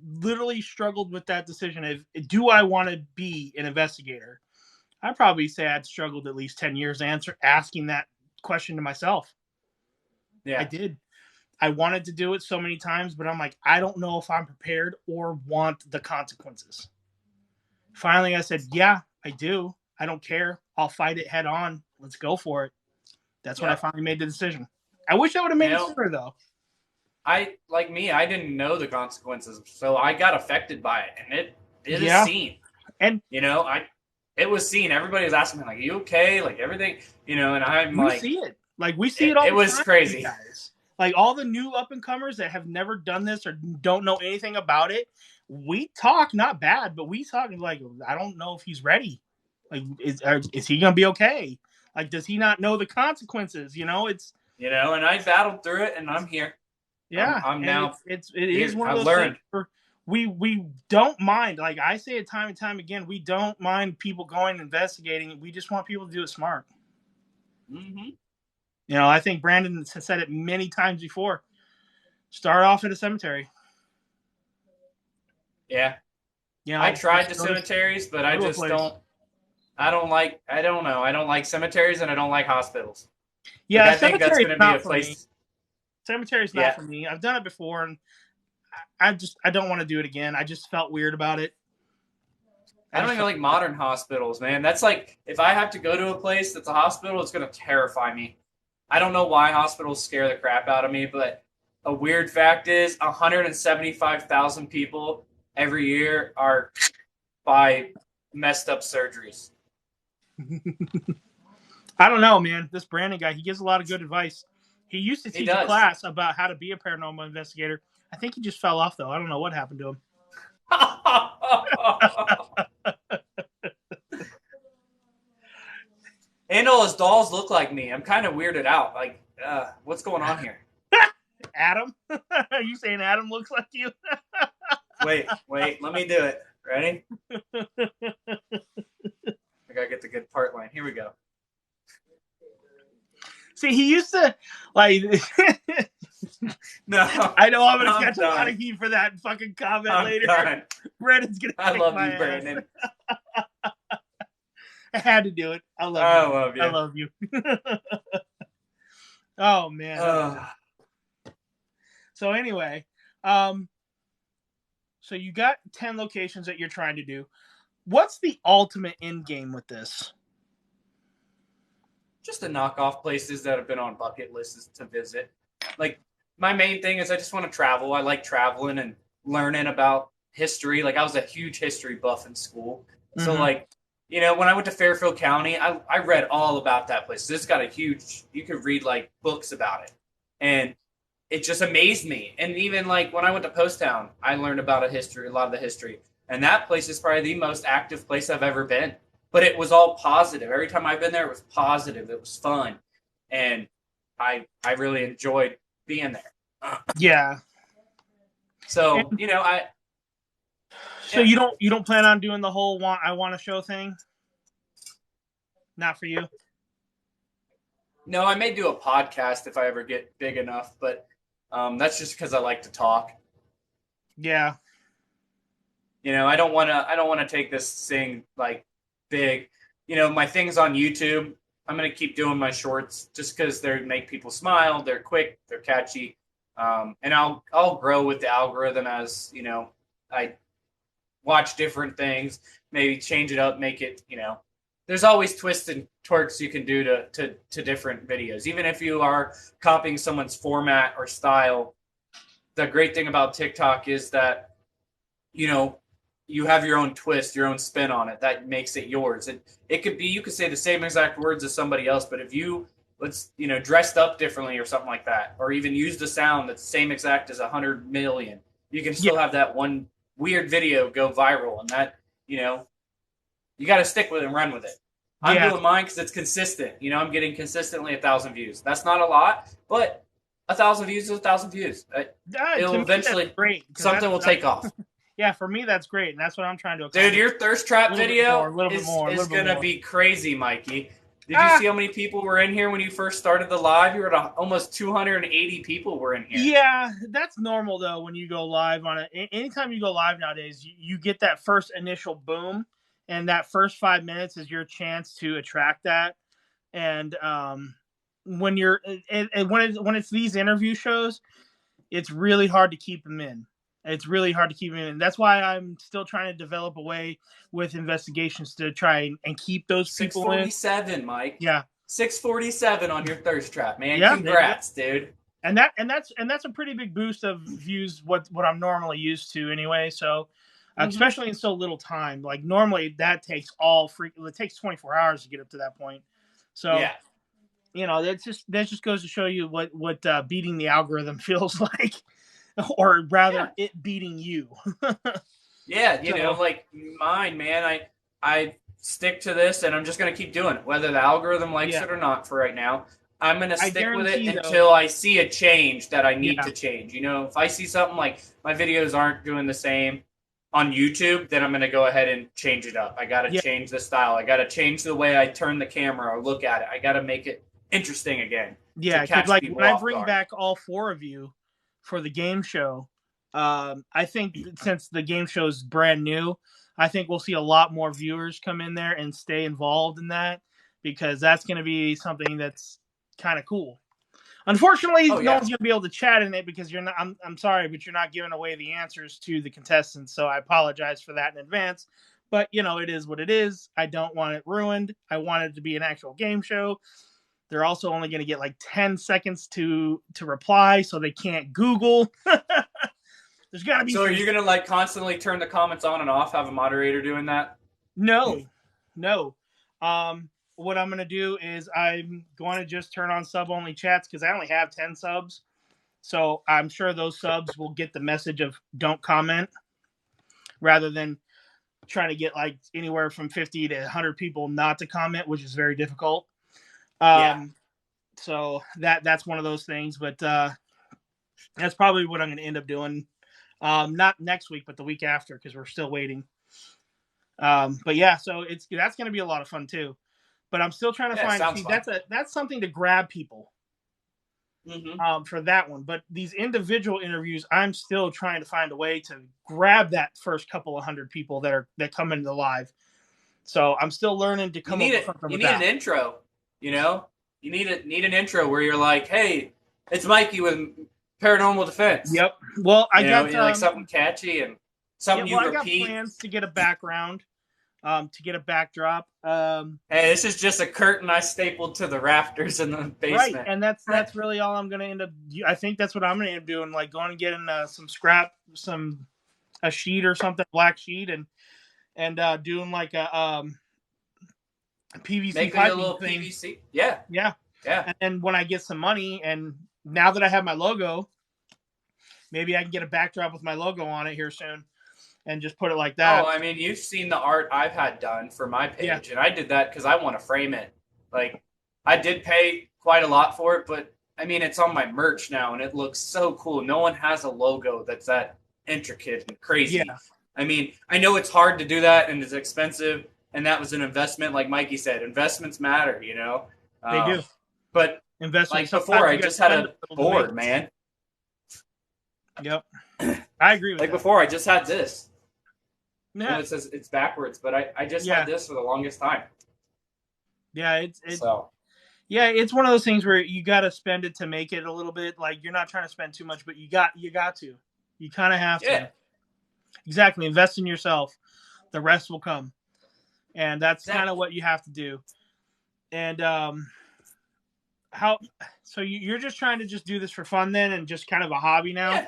literally struggled with that decision of, do I want to be an investigator? I'd probably say I'd struggled at least 10 years asking that question to myself. Yeah. I did. I wanted to do it so many times, but I'm like, I don't know if I'm prepared or want the consequences. Finally, I said, yeah, I do. I don't care. I'll fight it head on. Let's go for it. That's when I finally made the decision. I wish I would have made it sooner, though. I didn't know the consequences, so I got affected by it, and it is seen. And it was seen. Everybody was asking me, like, "Are you okay?" Like everything, and I'm we see it. Like we see it all. It was crazy. Guys. Like all the new up and comers that have never done this or don't know anything about it. We talk not bad, but we talk like I don't know if he's ready. Like is he gonna be okay? Like does he not know the consequences? It's and I battled through it, and I'm here. Yeah, I'm now. It is one of those things where we don't mind. Like I say it time and time again, we don't mind people going and investigating. We just want people to do it smart. Mm-hmm. I think Brandon has said it many times before. Start off at a cemetery. Yeah. I tried the cemeteries, but I just don't. I don't know. I don't like cemeteries, and I don't like hospitals. Yeah, I think that's going to be a place. Cemetery's not for me. I've done it before, and I don't want to do it again. I just felt weird about it. I don't even like modern hospitals, man. That's like, if I have to go to a place that's a hospital, it's going to terrify me. I don't know why hospitals scare the crap out of me, but a weird fact is 175,000 people every year are by messed up surgeries. I don't know, man. This Brandon guy, he gives a lot of good advice. He used to teach a class about how to be a paranormal investigator. I think he just fell off, though. I don't know what happened to him. And all his dolls look like me. I'm kind of weirded out. Like, what's going on here? Adam? Are you saying Adam looks like you? Wait. Let me do it. Ready? I gotta get the good part line. Here we go. See, he used to, like... No. I know I'm going to catch a lot of heat for that fucking comment later. Done. Brandon's going to I love you, Brandon. I had to do it. I love you. Oh, man. So anyway, so you got 10 locations that you're trying to do. What's the ultimate end game with this? Just to knock off places that have been on bucket lists to visit. Like, my main thing is I just want to travel. I like traveling and learning about history. Like, I was a huge history buff in school. Mm-hmm. So, like, when I went to Fairfield County, I read all about that place. It's got you could read, like, books about it. And it just amazed me. And even, like, when I went to Poasttown, I learned about a lot of the history. And that place is probably the most active place I've ever been. But it was all positive. Every time I've been there, it was positive. It was fun. And I really enjoyed being there. Yeah. So, So you don't plan on doing the whole I want to show thing? Not for you? No, I may do a podcast if I ever get big enough, but that's just because I like to talk. Yeah. I don't want to take this thing like big. My thing's on YouTube. I'm going to keep doing my shorts just because they make people smile. They're quick. They're catchy. And I'll grow with the algorithm as, I watch different things, maybe change it up, make it, there's always twists and twerks you can do to different videos. Even if you are copying someone's format or style, the great thing about TikTok is that, you have your own twist, your own spin on it. That makes it yours. It could be, you could say the same exact words as somebody else, but if you, dressed up differently or something like that, or even used a sound that's the same exact as 100 million, you can still have that one weird video go viral. And that, you got to stick with it and run with it. I'm doing mine because it's consistent. I'm getting consistently 1,000 views. That's not a lot, but 1,000 views is 1,000 views. It'll eventually, something will take off. Yeah, for me, that's great, and that's what I'm trying to accomplish. Dude, your thirst trap video is going to be crazy, Mikey. Did you see how many people were in here when you first started the live? You were at almost 280 people were in here. Yeah, that's normal, though, when you go live on it. Anytime you go live nowadays, you get that first initial boom, and that first 5 minutes is your chance to attract that. And when you're when it's these interview shows, it's really hard to keep them in. It's really hard to keep them in. That's why I'm still trying to develop a way with investigations to try and keep those people in. 647, Mike. Yeah. 647 on your thirst trap, man. Yeah, congrats, dude. And that's a pretty big boost of views. What I'm normally used to anyway. So, especially in so little time. Like normally that takes it takes 24 hours to get up to that point. So yeah. That just goes to show you what beating the algorithm feels like, or rather, it beating you. Yeah, like mine, man. I stick to this, and I'm just gonna keep doing it, whether the algorithm likes it or not. For right now, I'm gonna stick with it until I see a change that I need to change. If I see something like my videos aren't doing the same on YouTube, then I'm gonna go ahead and change it up. I gotta change the style. I gotta change the way I turn the camera or look at it. I gotta make it interesting again. Yeah, because like when I bring back all 4 of you for the game show, I think since the game show is brand new, I think we'll see a lot more viewers come in there and stay involved in that, because that's going to be something that's kind of cool. Unfortunately, no one's going to be able to chat in it because you're not. I'm sorry, but you're not giving away the answers to the contestants, so I apologize for that in advance. But it is what it is. I don't want it ruined. I want it to be an actual game show. They're also only going to get like 10 seconds to reply, so they can't Google. There's got to be. So are you going to like constantly turn the comments on and off? Have a moderator doing that? No. What I'm going to do is I'm going to just turn on sub-only chats because I only have 10 subs. So I'm sure those subs will get the message of don't comment, rather than trying to get like anywhere from 50 to 100 people not to comment, which is very difficult. So that's one of those things, but that's probably what I'm going to end up doing. Not next week, but the week after, because we're still waiting. But yeah, so that's going to be a lot of fun too. But I'm still trying to find. That's something to grab people. For that one. But these individual interviews, I'm still trying to find a way to grab that first couple of 100 people that come into the live. So I'm still learning to come up with something. You need an intro. You need an intro where you're like, hey, it's Mikey with Paranormal Defense. Yep. Well, I got like something catchy and something you repeat. I got plans to get a background, to get a backdrop. Hey, this is just a curtain I stapled to the rafters in the basement. Right, and that's really all I'm going to end up. I think that's what I'm going to end up doing, like going and getting a sheet or something, black sheet, and doing like a PVC making a little thing. PVC. Yeah. And then when I get some money, and now that I have my logo, maybe I can get a backdrop with my logo on it here soon, and just put it like that. Oh, I mean, you've seen the art I've had done for my page, and I did that because I want to frame it. Like, I did pay quite a lot for it, but I mean, it's on my merch now, and it looks so cool. No one has a logo that's that intricate and crazy. Yeah. I mean, I know it's hard to do that, and it's expensive. And that was an investment, like Mikey said. Investments matter, They do. But investments. Like before, I just had a board, man. Yep, I agree with like that. Before, I just had this. Yeah, it says it's backwards, but I just had this for the longest time. Yeah, it's one of those things where you got to spend it to make it a little bit. Like you're not trying to spend too much, but you got to. You kind of have to. Exactly. Invest in yourself. The rest will come. And that's kind of what you have to do. And so you're just trying to just do this for fun then, and just kind of a hobby now?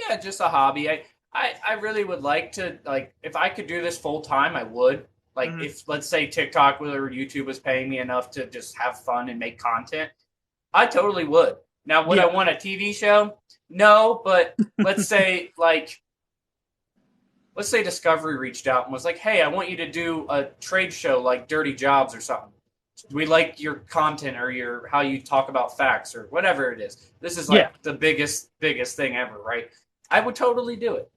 Yeah, just a hobby. I really would like to, like, if I could do this full time, I would. Like, if, let's say, TikTok or YouTube was paying me enough to just have fun and make content, I totally would. Now, would I want a TV show? No, but let's say, let's say Discovery reached out and was like, hey, I want you to do a trade show like Dirty Jobs or something. We like your content or how you talk about facts or whatever it is. This is like the biggest thing ever, right? I would totally do it,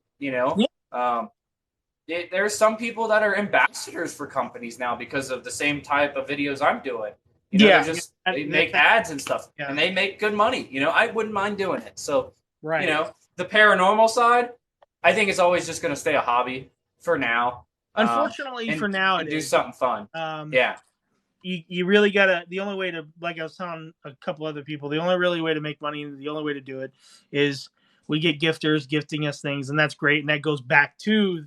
There's some people that are ambassadors for companies now because of the same type of videos I'm doing. They make ads and stuff, and they make good money. I wouldn't mind doing it. So, the paranormal side, I think it's always just going to stay a hobby for now. Unfortunately, for now, do something fun. you really gotta. The only way to, like I was telling a couple other people, the only really way to make money, the only way to do it is we get gifters gifting us things, and that's great, and that goes back to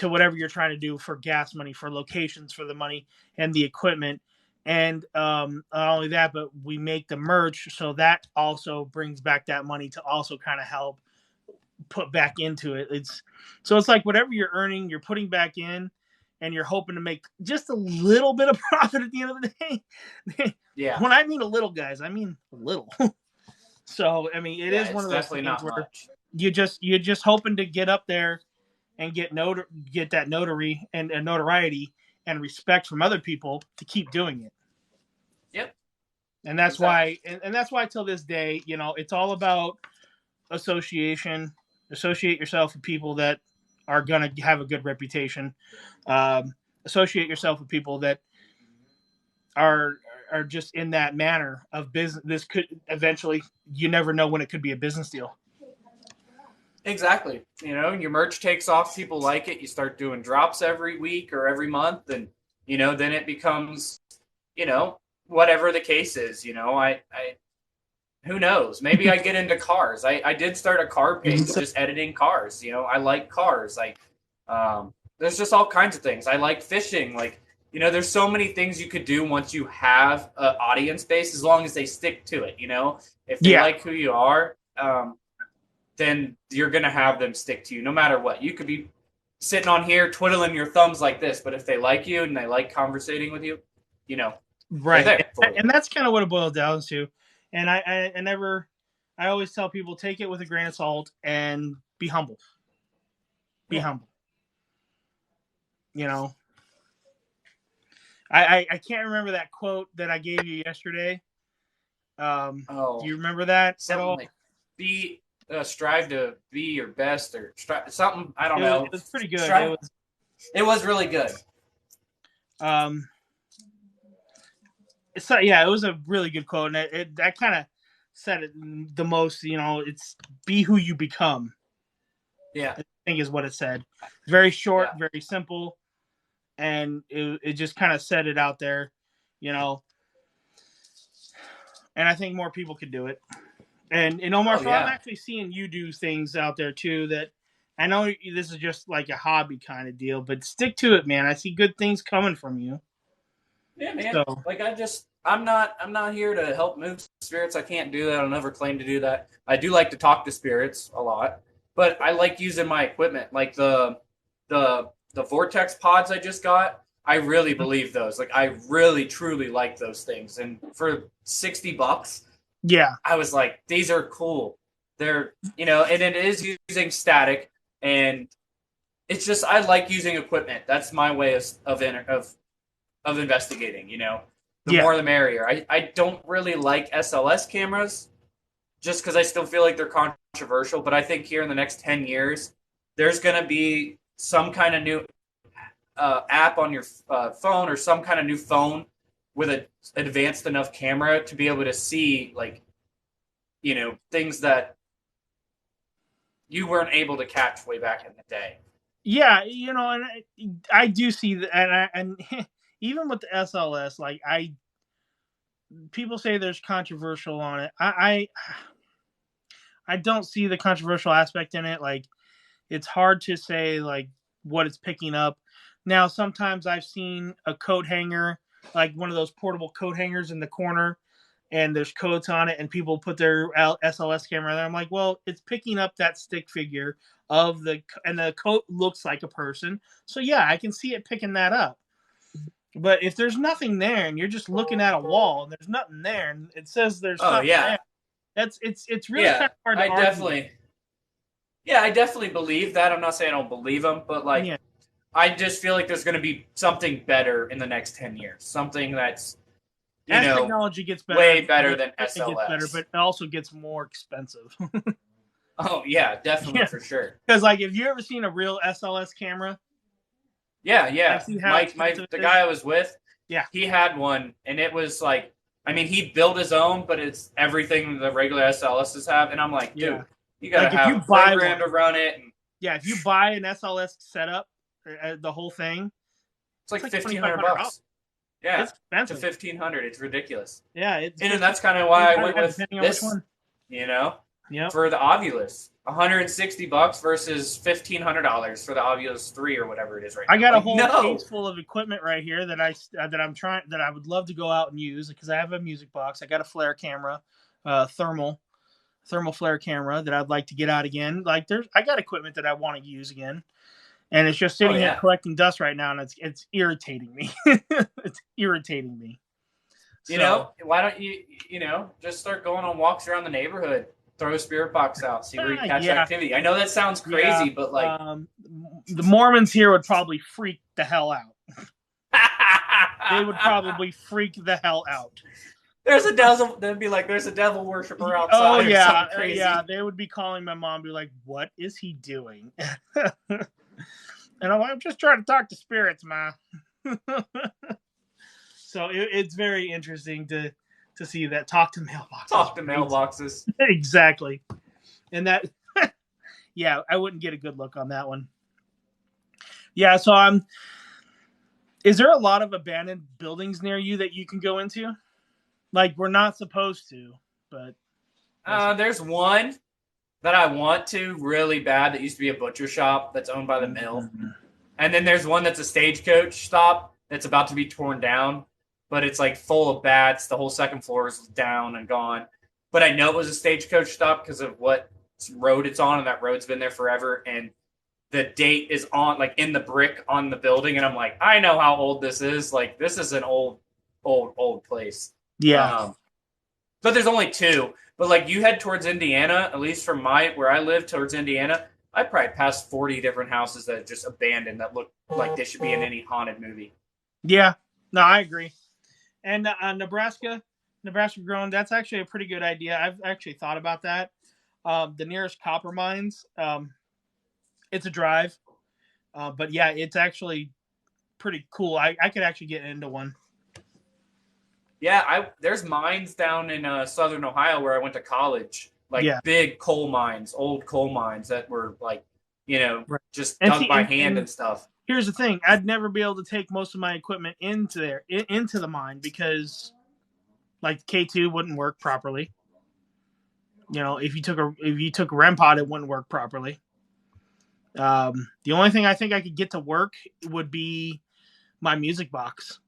whatever you're trying to do for gas money, for locations, for the money and the equipment. And not only that, but we make the merch, so that also brings back that money to also kind of help put back into it. It's like whatever you're earning, you're putting back in, and you're hoping to make just a little bit of profit at the end of the day. Yeah. When I mean a little, guys, I mean a little. So I mean, it is one of those definitely things not where much. you're just hoping to get up there and get that notary and notoriety and respect from other people to keep doing it. Yep. And that's why, and that's why till this day, you know, it's all about association. Associate yourself with people that are going to have a good reputation. Associate yourself with people that are just in that manner of business. This could eventually, you never know when it could be a business deal. Exactly. You know, your merch takes off, people like it, you start doing drops every week or every month, and, you know, then it becomes, you know, whatever the case is. You know, I who knows? Maybe I get into cars. I did start a car page just editing cars. You know, I like cars. Like, there's just all kinds of things. I like fishing. Like, you know, there's so many things you could do once you have an audience base, as long as they stick to it. You know, if they like who you are, then you're going to have them stick to you no matter what. You could be sitting on here twiddling your thumbs like this, but if they like you and they like conversating with you, you know, right. And that's kind of what it boils down to. And I always tell people, take it with a grain of salt and be humble. Be humble. You know, I can't remember that quote that I gave you yesterday. Do you remember that? Something like, strive to be your best, or something. I don't know. It was pretty good. It was really good. It was a really good quote, and that kind of said it the most. You know, it's be who you become. Yeah, I think is what it said. Very short, very simple, and it just kind of said it out there. You know, and I think more people could do it. And Omar, I'm actually seeing you do things out there too that I know this is just like a hobby kind of deal, but stick to it, man. I see good things coming from you. Yeah, man. So, like I'm not here to help move spirits. I can't do that. I'll never claim to do that. I do like to talk to spirits a lot, but I like using my equipment, like the Vortex pods I just got. I really believe those. Like, I really truly like those things, and for $60. Yeah. I was like, these are cool. They're, you know, and it is using static, and it's just, I like using equipment. That's my way of investigating, you know. The more the merrier. I don't really like SLS cameras just because I still feel like they're controversial, but I think here in the next 10 years, there's going to be some kind of new app on your phone, or some kind of new phone with an advanced enough camera to be able to see, like, you know, things that you weren't able to catch way back in the day. Yeah, you know, and I do see that, and even with the SLS, like, people say there's controversial on it. I don't see the controversial aspect in it. Like, it's hard to say like what it's picking up. Now, sometimes I've seen a coat hanger, like one of those portable coat hangers in the corner, and there's coats on it, and people put their SLS camera there. I'm like, well, it's picking up that stick figure and the coat looks like a person. So yeah, I can see it picking that up. But if there's nothing there, and you're just looking at a wall, and there's nothing there, and it says there's something there, it's really kind of hard to argue. I definitely believe that. I'm not saying I don't believe them, but like, I just feel like there's going to be something better in the next 10 years. Something that's, as technology gets better, way better than SLS. It gets better, but it also gets more expensive. Oh yeah, definitely, for sure. Because like, have you ever seen a real SLS camera? Yeah. The guy I was with, he had one, and it was like, I mean, he built his own, but it's everything the regular SLSs have, and I'm like, dude, you gotta have a program to run it. And if you buy an SLS setup, the whole thing, it's like $1,500. Yeah, it's expensive. To 1,500. It's ridiculous. Yeah, and that's kind of why I went with depending on this. which one. You know, Yep. for the Ovilus, $160 versus $1,500 for the Ovilus 3 or whatever it is right now. I got a whole case full of equipment right here that I would love to go out and use because I have a music box. I got a flare camera, thermal flare camera that I'd like to get out again. Like I got equipment that I want to use again, and it's just sitting here collecting dust right now, and it's irritating me. It's irritating me. You know, why don't you just start going on walks around the neighborhood, throw a spirit box out, see where you catch activity. I know that sounds crazy, but like the Mormons here would probably freak the hell out. They would probably freak the hell out. There's a devil. They'd be like, "There's a devil worshiper outside." Oh yeah, or crazy. Yeah. They would be calling my mom, be like, "What is he doing?" And I'm just trying to talk to spirits, ma. So it's very interesting to see that. Talk to mailboxes. Talk to mailboxes. Exactly. And that, yeah, I wouldn't get a good look on that one. Yeah, so is there a lot of abandoned buildings near you that you can go into? Like, we're not supposed to, but. There's one that I want to really bad that used to be a butcher shop that's owned by the mill. Mm-hmm. And then there's one that's a stagecoach stop that's about to be torn down. But it's like full of bats. The whole second floor is down and gone. But I know it was a stagecoach stop because of what road it's on, and that road's been there forever. And the date is on, like in the brick on the building, and I'm like, I know how old this is. Like, this is an old place. Yeah. But there's only two. But like, you head towards Indiana, at least from where I live towards Indiana, I probably passed 40 different houses that are just abandoned that look like they should be in any haunted movie. Yeah. No, I agree. And Nebraska grown, that's actually a pretty good idea. I've actually thought about that. The nearest copper mines, it's a drive. But yeah, it's actually pretty cool. I could actually get into one. Yeah, there's mines down in southern Ohio where I went to college. Like big coal mines, old coal mines that were like, just dug by hand and stuff. Here's the thing: I'd never be able to take most of my equipment into the mine because, like, K2 wouldn't work properly. If you took a REM pod, it wouldn't work properly. The only thing I think I could get to work would be my music box.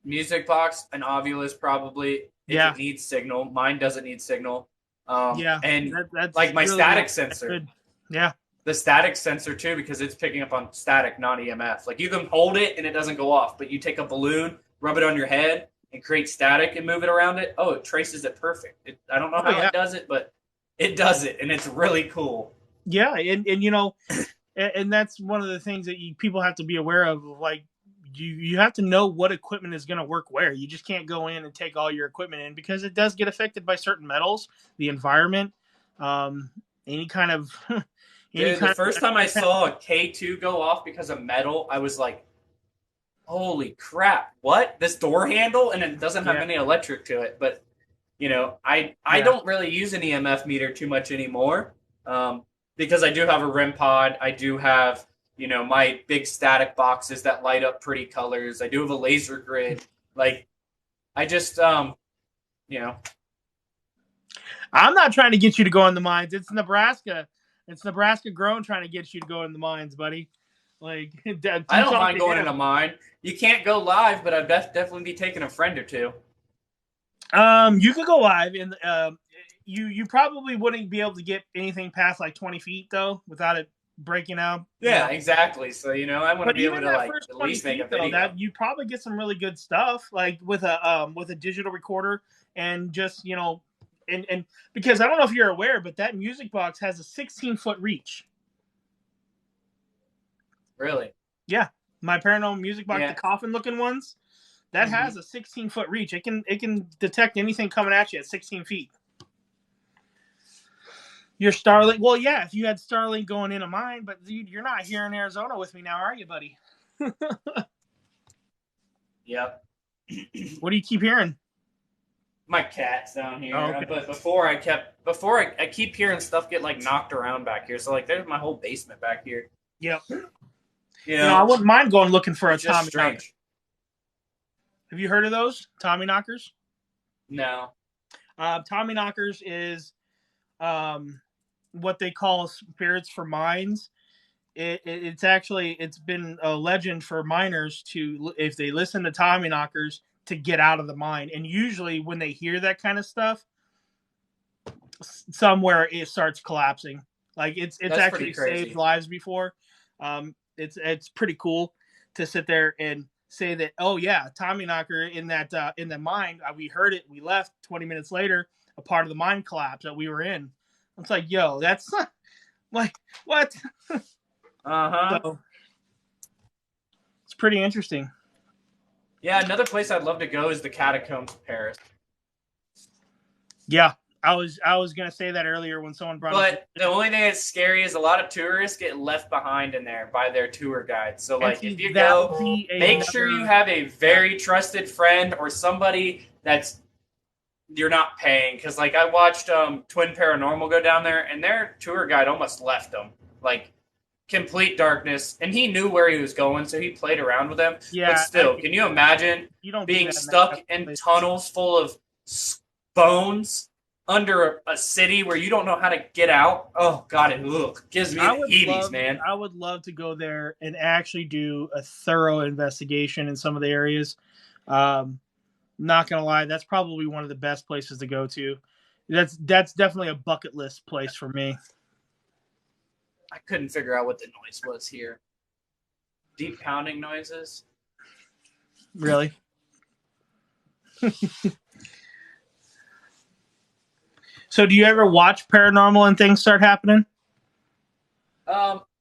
Music box, an Ovilus probably. If it needs signal, mine doesn't need signal. And that's like my really static sensor. Good. Yeah. The static sensor too, because it's picking up on static, not EMF. Like, you can hold it and it doesn't go off, but you take a balloon, rub it on your head, and create static and move it around it. Oh, it traces it perfect. I don't know how it does it, but it does it, and it's really cool. Yeah, and and that's one of the things that people have to be aware of. Like, you have to know what equipment is going to work where. You just can't go in and take all your equipment in because it does get affected by certain metals, the environment, any kind of. Dude, the first time I saw a K2 go off because of metal, I was like, holy crap, what? This door handle? And it doesn't have any electric to it. But, I don't really use an EMF meter too much anymore because I do have a REM pod. I do have, my big static boxes that light up pretty colors. I do have a laser grid. Like, I just, I'm not trying to get you to go in the mines. It's Nebraska. It's Nebraska grown trying to get you to go in the mines, buddy. Like, I don't mind going in a mine. You can't go live, but I'd definitely be taking a friend or two. You could go live, and you probably wouldn't be able to get anything past like 20 feet though, without it breaking out. Yeah, exactly. So I want to be able to like at least make a video. That you probably get some really good stuff, like with a digital recorder, and just And because I don't know if you're aware, but that music box has a 16-foot reach. Really? Yeah. My paranormal music box, the coffin-looking ones, that has a 16-foot reach. It can detect anything coming at you at 16 feet. Your Starlink, well, yeah, if you had Starlink going in a mine, but dude, you're not here in Arizona with me now, are you, buddy? Yep. What do you keep hearing? My cat's down here. Oh, okay. But before I keep hearing stuff get like knocked around back here. So like there's my whole basement back here. Yep. I wouldn't mind going looking for a Tommy. Have you heard of those Tommy knockers? No. Tommy knockers is what they call spirits for mines. It's been a legend for miners to, if they listen to Tommy knockers, to get out of the mine. And usually when they hear that kind of stuff, somewhere it starts collapsing. Like it's actually saved lives before. It's pretty cool to sit there and say that, oh yeah, Tommy knocker in the mine, we heard it, we left. 20 minutes later, a part of the mine collapsed that we were in. It's like, yo, that's like what? So, it's pretty interesting. Yeah, another place I'd love to go is the catacombs of Paris. Yeah, I was gonna say that earlier when someone brought up. But the only thing that's scary is a lot of tourists get left behind in there by their tour guides. So like, if you go, make sure you have a very trusted friend or somebody that's you're not paying. Because like I watched Twin Paranormal go down there, and their tour guide almost left them. Like complete darkness, and he knew where he was going, so he played around with them. Yeah, but still, can you imagine being stuck in tunnels full of bones under a city where you don't know how to get out? Oh God, it gives me the heebies, man. I would love to go there and actually do a thorough investigation in some of the areas. Not gonna lie, that's probably one of the best places to go to. That's definitely a bucket list place for me. I couldn't figure out what the noise was here. Deep pounding noises. Really? So do you ever watch paranormal and things start happening?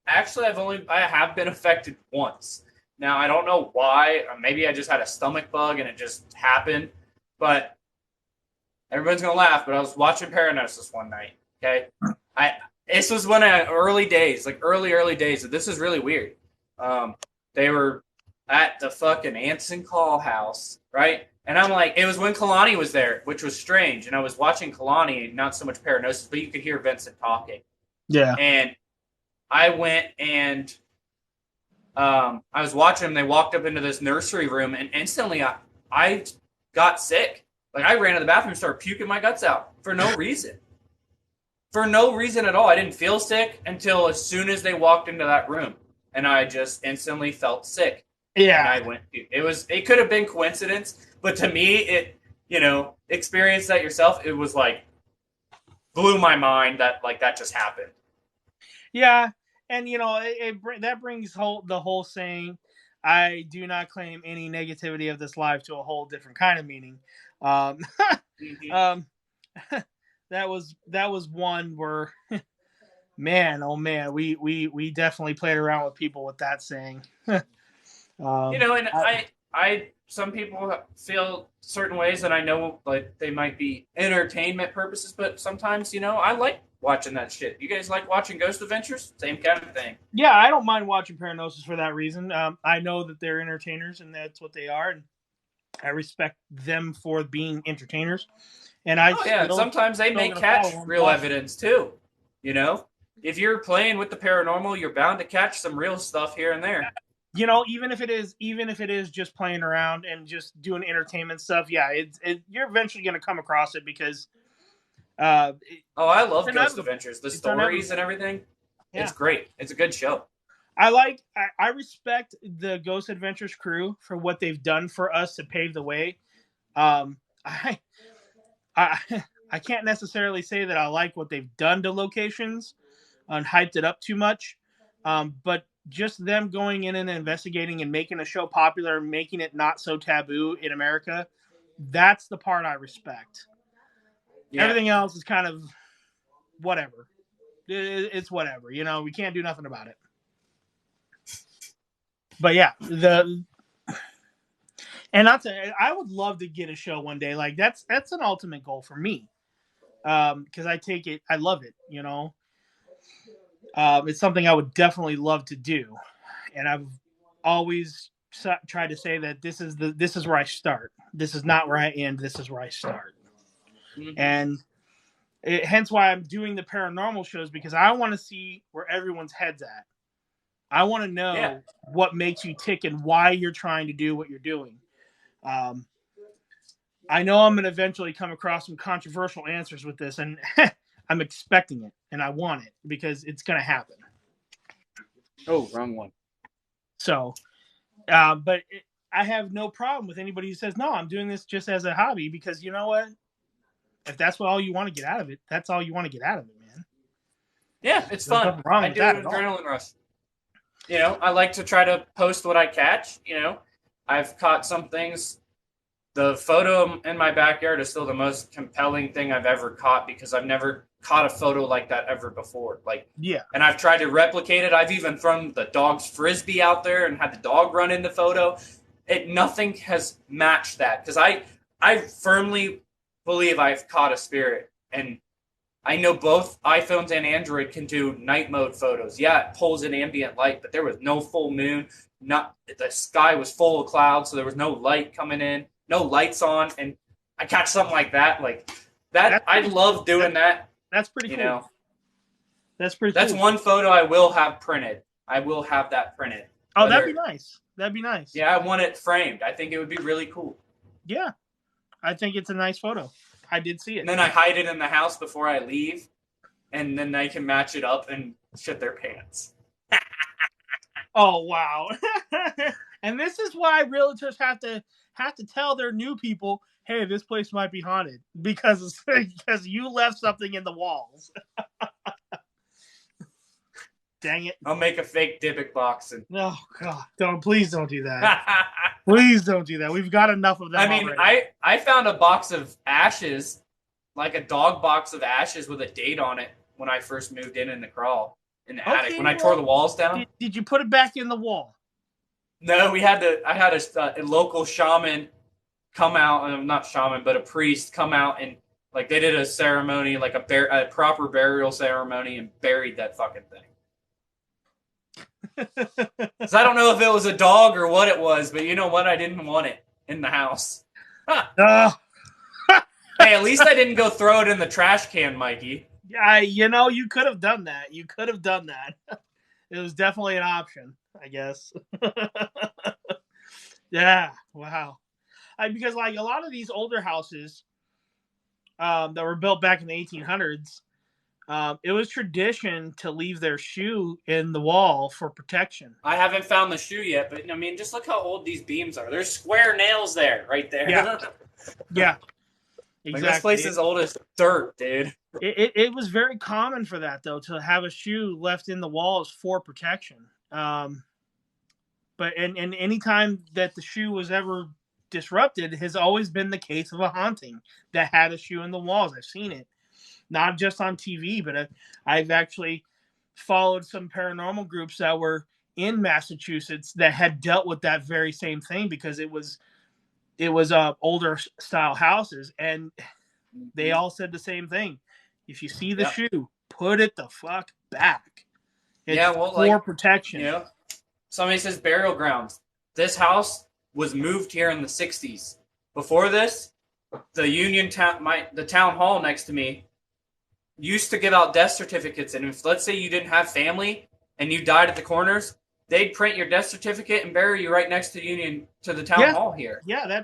Actually, I have been affected once. Now, I don't know why. Maybe I just had a stomach bug and it just happened. But everyone's going to laugh, but I was watching Paranosis one night, okay? This was one of early days, like early days. This is really weird. They were at the fucking Anson Call house, right? And I'm like, it was when Kalani was there, which was strange. And I was watching Kalani, not so much Paranosis, but you could hear Vincent talking. Yeah. And I went and I was watching them. They walked up into this nursery room, and instantly I got sick. Like I ran to the bathroom and started puking my guts out for no reason. For no reason at all. I didn't feel sick until as soon as they walked into that room. And I just instantly felt sick. Yeah. And I went, it could have been coincidence, but to me, experience that yourself, it was like, blew my mind that like that just happened. Yeah. And, that brings the whole saying, I do not claim any negativity of this life to a whole different kind of meaning. That was one where, man, oh man, we definitely played around with people with that saying. I some people feel certain ways, and I know like they might be entertainment purposes, but sometimes I like watching that shit. You guys like watching Ghost Adventures? Same kind of thing. Yeah, I don't mind watching Paranosis for that reason. I know that they're entertainers, and that's what they are, and I respect them for being entertainers. And sometimes they may catch real evidence too. If you're playing with the paranormal, you're bound to catch some real stuff here and there. Even if it is just playing around and just doing entertainment stuff, yeah, you're eventually going to come across it because. I love Ghost Adventures. The stories and everything. Yeah. It's great. It's a good show. I respect the Ghost Adventures crew for what they've done for us to pave the way. I can't necessarily say that I like what they've done to locations and hyped it up too much. But just them going in and investigating and making a show popular, making it not so taboo in America, that's the part I respect. Yeah. Everything else is kind of whatever. It's whatever. We can't do nothing about it. But yeah, I would love to get a show one day. Like that's an ultimate goal for me. Because I love it, it's something I would definitely love to do. And I've always tried to say that this is where I start. This is not where I end. This is where I start. Mm-hmm. And hence why I'm doing the paranormal shows, because I want to see where everyone's head's at. I want to know what makes you tick and why you're trying to do what you're doing. Um, I know I'm going to eventually come across some controversial answers with this, and I'm expecting it, and I want it because it's going to happen. Oh, wrong one. So, I have no problem with anybody who says, no, I'm doing this just as a hobby, because you know what? If that's all you want to get out of it, that's all you want to get out of it, man. Yeah, it's fun. I do an adrenaline rush. You know, I like to try to post what I catch. You know, I've caught some things. The photo in my backyard is still the most compelling thing I've ever caught, because I've never caught a photo like that ever before. And I've tried to replicate it. I've even thrown the dog's frisbee out there and had the dog run in the photo. Nothing has matched that, because I firmly believe I've caught a spirit. And I know both iPhones and Android can do night mode photos. Yeah, it pulls in ambient light, but there was no full moon. The sky was full of clouds, so there was no light coming in, no lights on, and I catch something like that. I love doing that. That's pretty cool. You know, that's one photo I will have printed. I will have that printed. Oh, that'd be nice. That'd be nice. Yeah, I want it framed. I think it would be really cool. Yeah, I think it's a nice photo. I did see it. And then I hide it in the house before I leave, and then they can match it up and shit their pants. Oh, wow. And this is why realtors have to tell their new people, hey, this place might be haunted, because you left something in the walls. Dang it. I'll make a fake Dybbuk box. Oh, God. Please don't do that. Please don't do that. We've got enough of them already. I found a box of ashes, like a dog box of ashes with a date on it, when I first moved in the crawl, in the attic, when I tore the walls down. Did you put it back in the wall? No, I had a local shaman come out, not shaman, but a priest come out, and they did a ceremony, like a proper burial ceremony, and buried that fucking thing. So I don't know if it was a dog or what it was, but you know what? I didn't want it in the house. Hey, at least I didn't go throw it in the trash can, Mikey. Yeah, you could have done that. You could have done that. It was definitely an option, I guess. Yeah, wow. Because a lot of these older houses that were built back in the 1800s, it was tradition to leave their shoe in the wall for protection. I haven't found the shoe yet, but I mean, just look how old these beams are. There's square nails there, right there. Yeah, yeah, exactly. This place is old as dirt, dude. It was very common for that, though, to have a shoe left in the walls for protection. But any time that the shoe was ever disrupted has always been the case of a haunting that had a shoe in the walls. I've seen it. Not just on TV, but I've actually followed some paranormal groups that were in Massachusetts that had dealt with that very same thing, because it was older style houses, and they all said the same thing. If you see the shoe, put it the fuck back. It's for protection. You know, somebody says burial grounds. This house was moved here in the 60s. Before this, the Union Town, the town hall next to me, used to give out death certificates, and if, let's say, you didn't have family and you died at the corners, they'd print your death certificate and bury you right next to the town hall here. Yeah,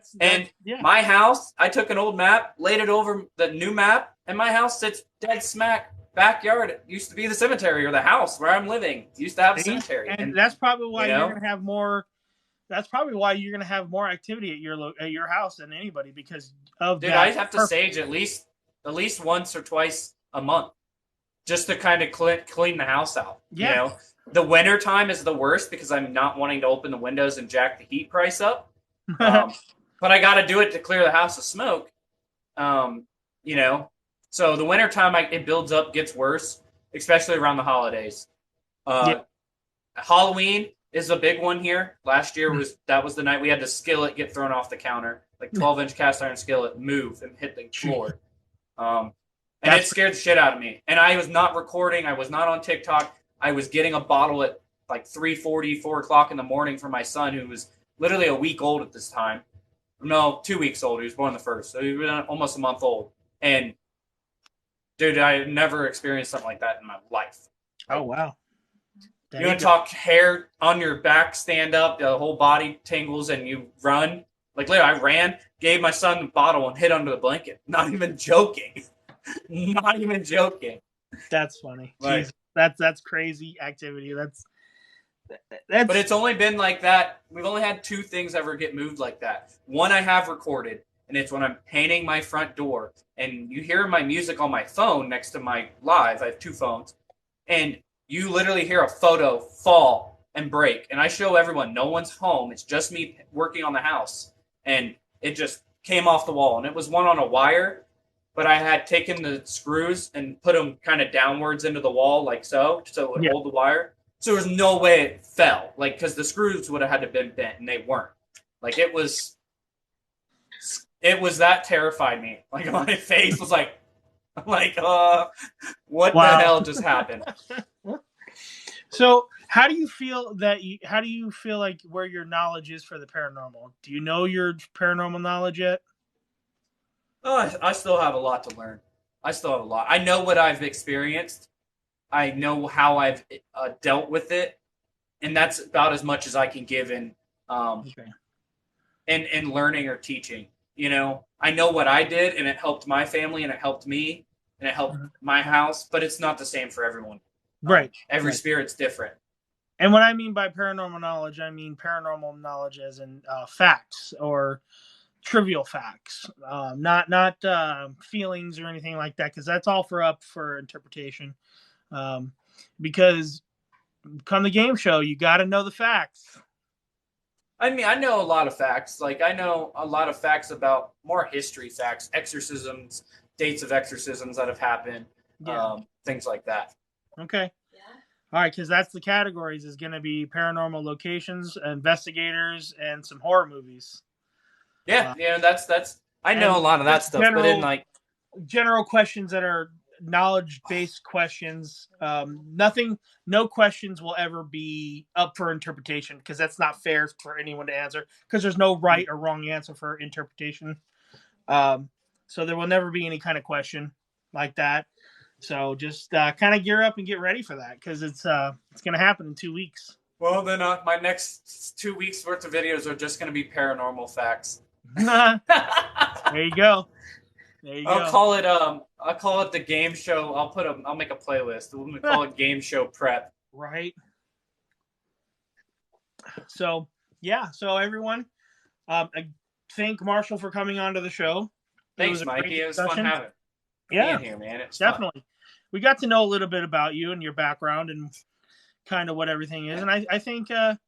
my house, I took an old map, laid it over the new map, and my house sits dead smack backyard. It used to be the cemetery, or the house where I'm living. It used to have a cemetery, and that's probably why you're going to have more. That's probably why you're going to have more activity at your house than anybody, because of that. I have to sage at least once or twice a month, just to kind of clean the house out. Yeah. You know, the winter time is the worst, because I'm not wanting to open the windows and jack the heat price up. But I got to do it to clear the house of smoke. You know, so the winter time, it builds up, gets worse, especially around the holidays. Halloween is a big one here. Last year was the night we had the skillet get thrown off the counter, like 12-inch cast iron skillet, move and hit the floor. And it scared the shit out of me. And I was not recording. I was not on TikTok. I was getting a bottle at like 3:40, 4 o'clock in the morning for my son, who was literally a week old at this time. No, 2 weeks old. He was born the 1st. So he was almost a month old. And, dude, I had never experienced something like that in my life. Oh, wow. You want to talk hair on your back, stand up, the whole body tingles, and you run. Like literally, I ran, gave my son the bottle, and hid under the blanket. Not even joking. Not even joking. That's funny. Like, Jeez, that's crazy activity. That's but it's only been like that. We've only had 2 things ever get moved like that. One I have recorded, and it's when I'm painting my front door, and you hear my music on my phone next to my live. I have 2 phones, and you literally hear a photo fall and break. And I show everyone, no one's home. It's just me working on the house, and it just came off the wall. And it was one on a wire, but I had taken the screws and put them kind of downwards into the wall like so it would hold the wire. So there was no way it fell, like, because the screws would have had to been bent, and they weren't. Like, it was that terrified me. Like, my face was like, what the hell just happened? So, how do you feel like where your knowledge is for the paranormal? Do you know your paranormal knowledge yet? Oh, I still have a lot to learn. I still have a lot. I know what I've experienced. I know how I've dealt with it, and that's about as much as I can give in learning or teaching. You know, I know what I did, and it helped my family, and it helped me, and it helped my house, but it's not the same for everyone. Right. Every spirit's different. And what I mean by paranormal knowledge, I mean paranormal knowledge as in facts or trivial facts, not feelings or anything like that, because that's all up for interpretation. Because come the game show, you got to know the facts. I mean, I know a lot of facts. Like, I know a lot of facts about more history facts, exorcisms, dates of exorcisms that have happened, things like that. Okay. Yeah. All right, because that's the categories is going to be paranormal locations, investigators, and some horror movies. Yeah, that's. I know a lot of that stuff, but in like general questions that are knowledge-based questions. No questions will ever be up for interpretation because that's not fair for anyone to answer because there's no right or wrong answer for interpretation. So there will never be any kind of question like that. So just kind of gear up and get ready for that because it's going to happen in 2 weeks. Well, then my next 2 weeks worth of videos are just going to be paranormal facts. There you go. I'll call it the game show. I'll make a playlist. We'll call it game show prep. Right. So everyone, I thank Marshall for coming onto the show. Thanks, Mikey. It was fun having being here, man. It's definitely fun. We got to know a little bit about you and your background and kind of what everything is, and I think it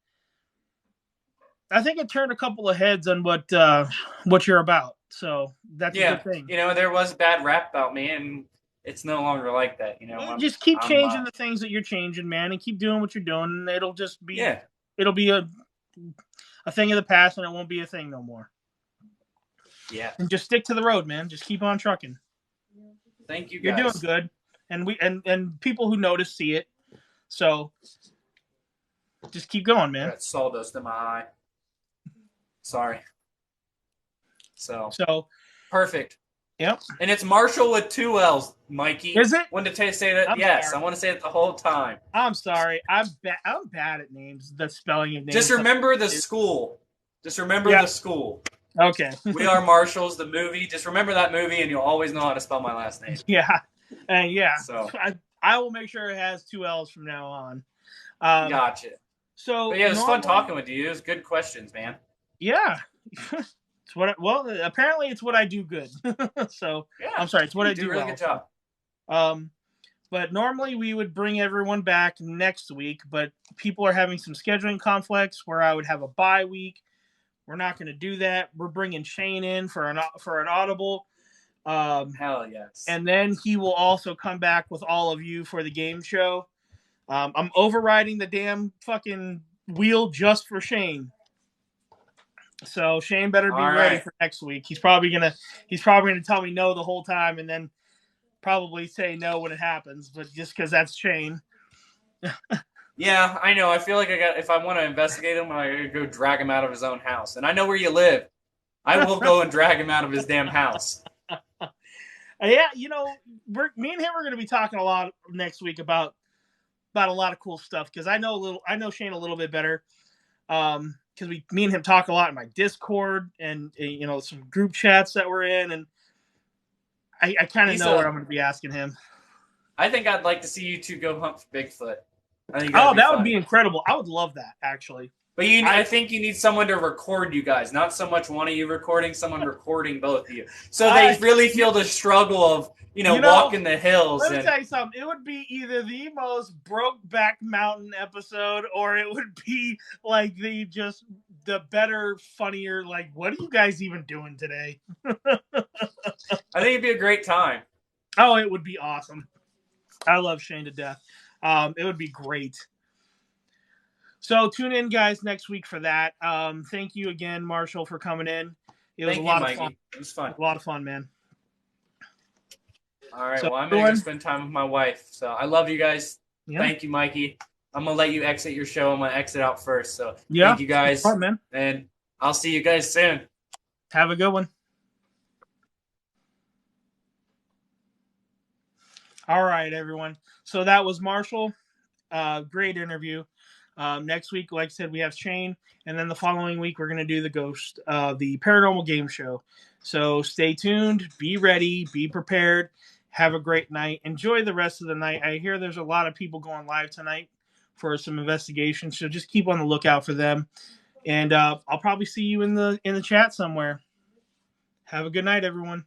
turned a couple of heads on what you're about. So that's a good thing. You know, there was a bad rap about me, and it's no longer like that. You know, just keep changing the things that you're changing, man, and keep doing what you're doing. And it'll just be it'll be a thing of the past, and it won't be a thing no more. Yeah, and just stick to the road, man. Just keep on trucking. Thank you, guys. You're doing good, and we and people who notice see it. So just keep going, man. I got sawdust in my eye. Sorry. So perfect. Yep. And it's Marshall with 2 L's, Mikey. Is it? Wanted to say that. Yes, I want to say it the whole time. I'm sorry. I'm bad at names. The spelling of names. Just remember the school. Just remember the school. Okay. We Are Marshalls, the movie. Just remember that movie, and you'll always know how to spell my last name. Yeah. And So I will make sure it has 2 L's from now on. Gotcha. So but yeah, it was fun talking with you. It was good questions, man. Yeah. Apparently it's what I do good. So I'm sorry, it's what I do really good job. But normally we would bring everyone back next week, but people are having some scheduling conflicts where I would have a bye week. We're not going to do that. We're bringing Shane in for an audible. Hell yes. And then he will also come back with all of you for the game show. I'm overriding the damn fucking wheel just for Shane. So Shane better be ready for next week. He's probably gonna tell me no the whole time, and then probably say no when it happens. But just because that's Shane. Yeah, I know. I feel like if I want to investigate him, I gotta go drag him out of his own house. And I know where you live. I will go and drag him out of his damn house. Yeah, you know, me and him are going to be talking a lot next week about a lot of cool stuff because I know Shane a little bit better. Because because me and him talk a lot in my Discord and some group chats that we're in, and I kind of know what I'm going to be asking him. I think I'd like to see you two go hunt for Bigfoot. I think that would be incredible. I would love that, actually. But I think you need someone to record you guys, not so much one of you recording, someone recording both of you, so they really feel the struggle of walking the hills. Let me tell you something. It would be either the most Brokeback Mountain episode, or it would be like the better, funnier. Like, what are you guys even doing today? I think it'd be a great time. Oh, it would be awesome. I love Shane to death. It would be great. So tune in, guys, next week for that. Thank you again, Marshall, for coming in. It was a lot of fun. It was fun. A lot of fun, man. All right. Well, I'm going to spend time with my wife. So I love you guys. Yeah. Thank you, Mikey. I'm going to let you exit your show. I'm going to exit out first. So thank you guys. Fun, man. And I'll see you guys soon. Have a good one. All right, everyone. So that was Marshall. Great interview. Next week, like I said, we have Shane. And then the following week, we're going to do the Ghost, the Paranormal Game Show. So stay tuned. Be ready. Be prepared. Have a great night. Enjoy the rest of the night. I hear there's a lot of people going live tonight for some investigations. So just keep on the lookout for them. And I'll probably see you in the chat somewhere. Have a good night, everyone.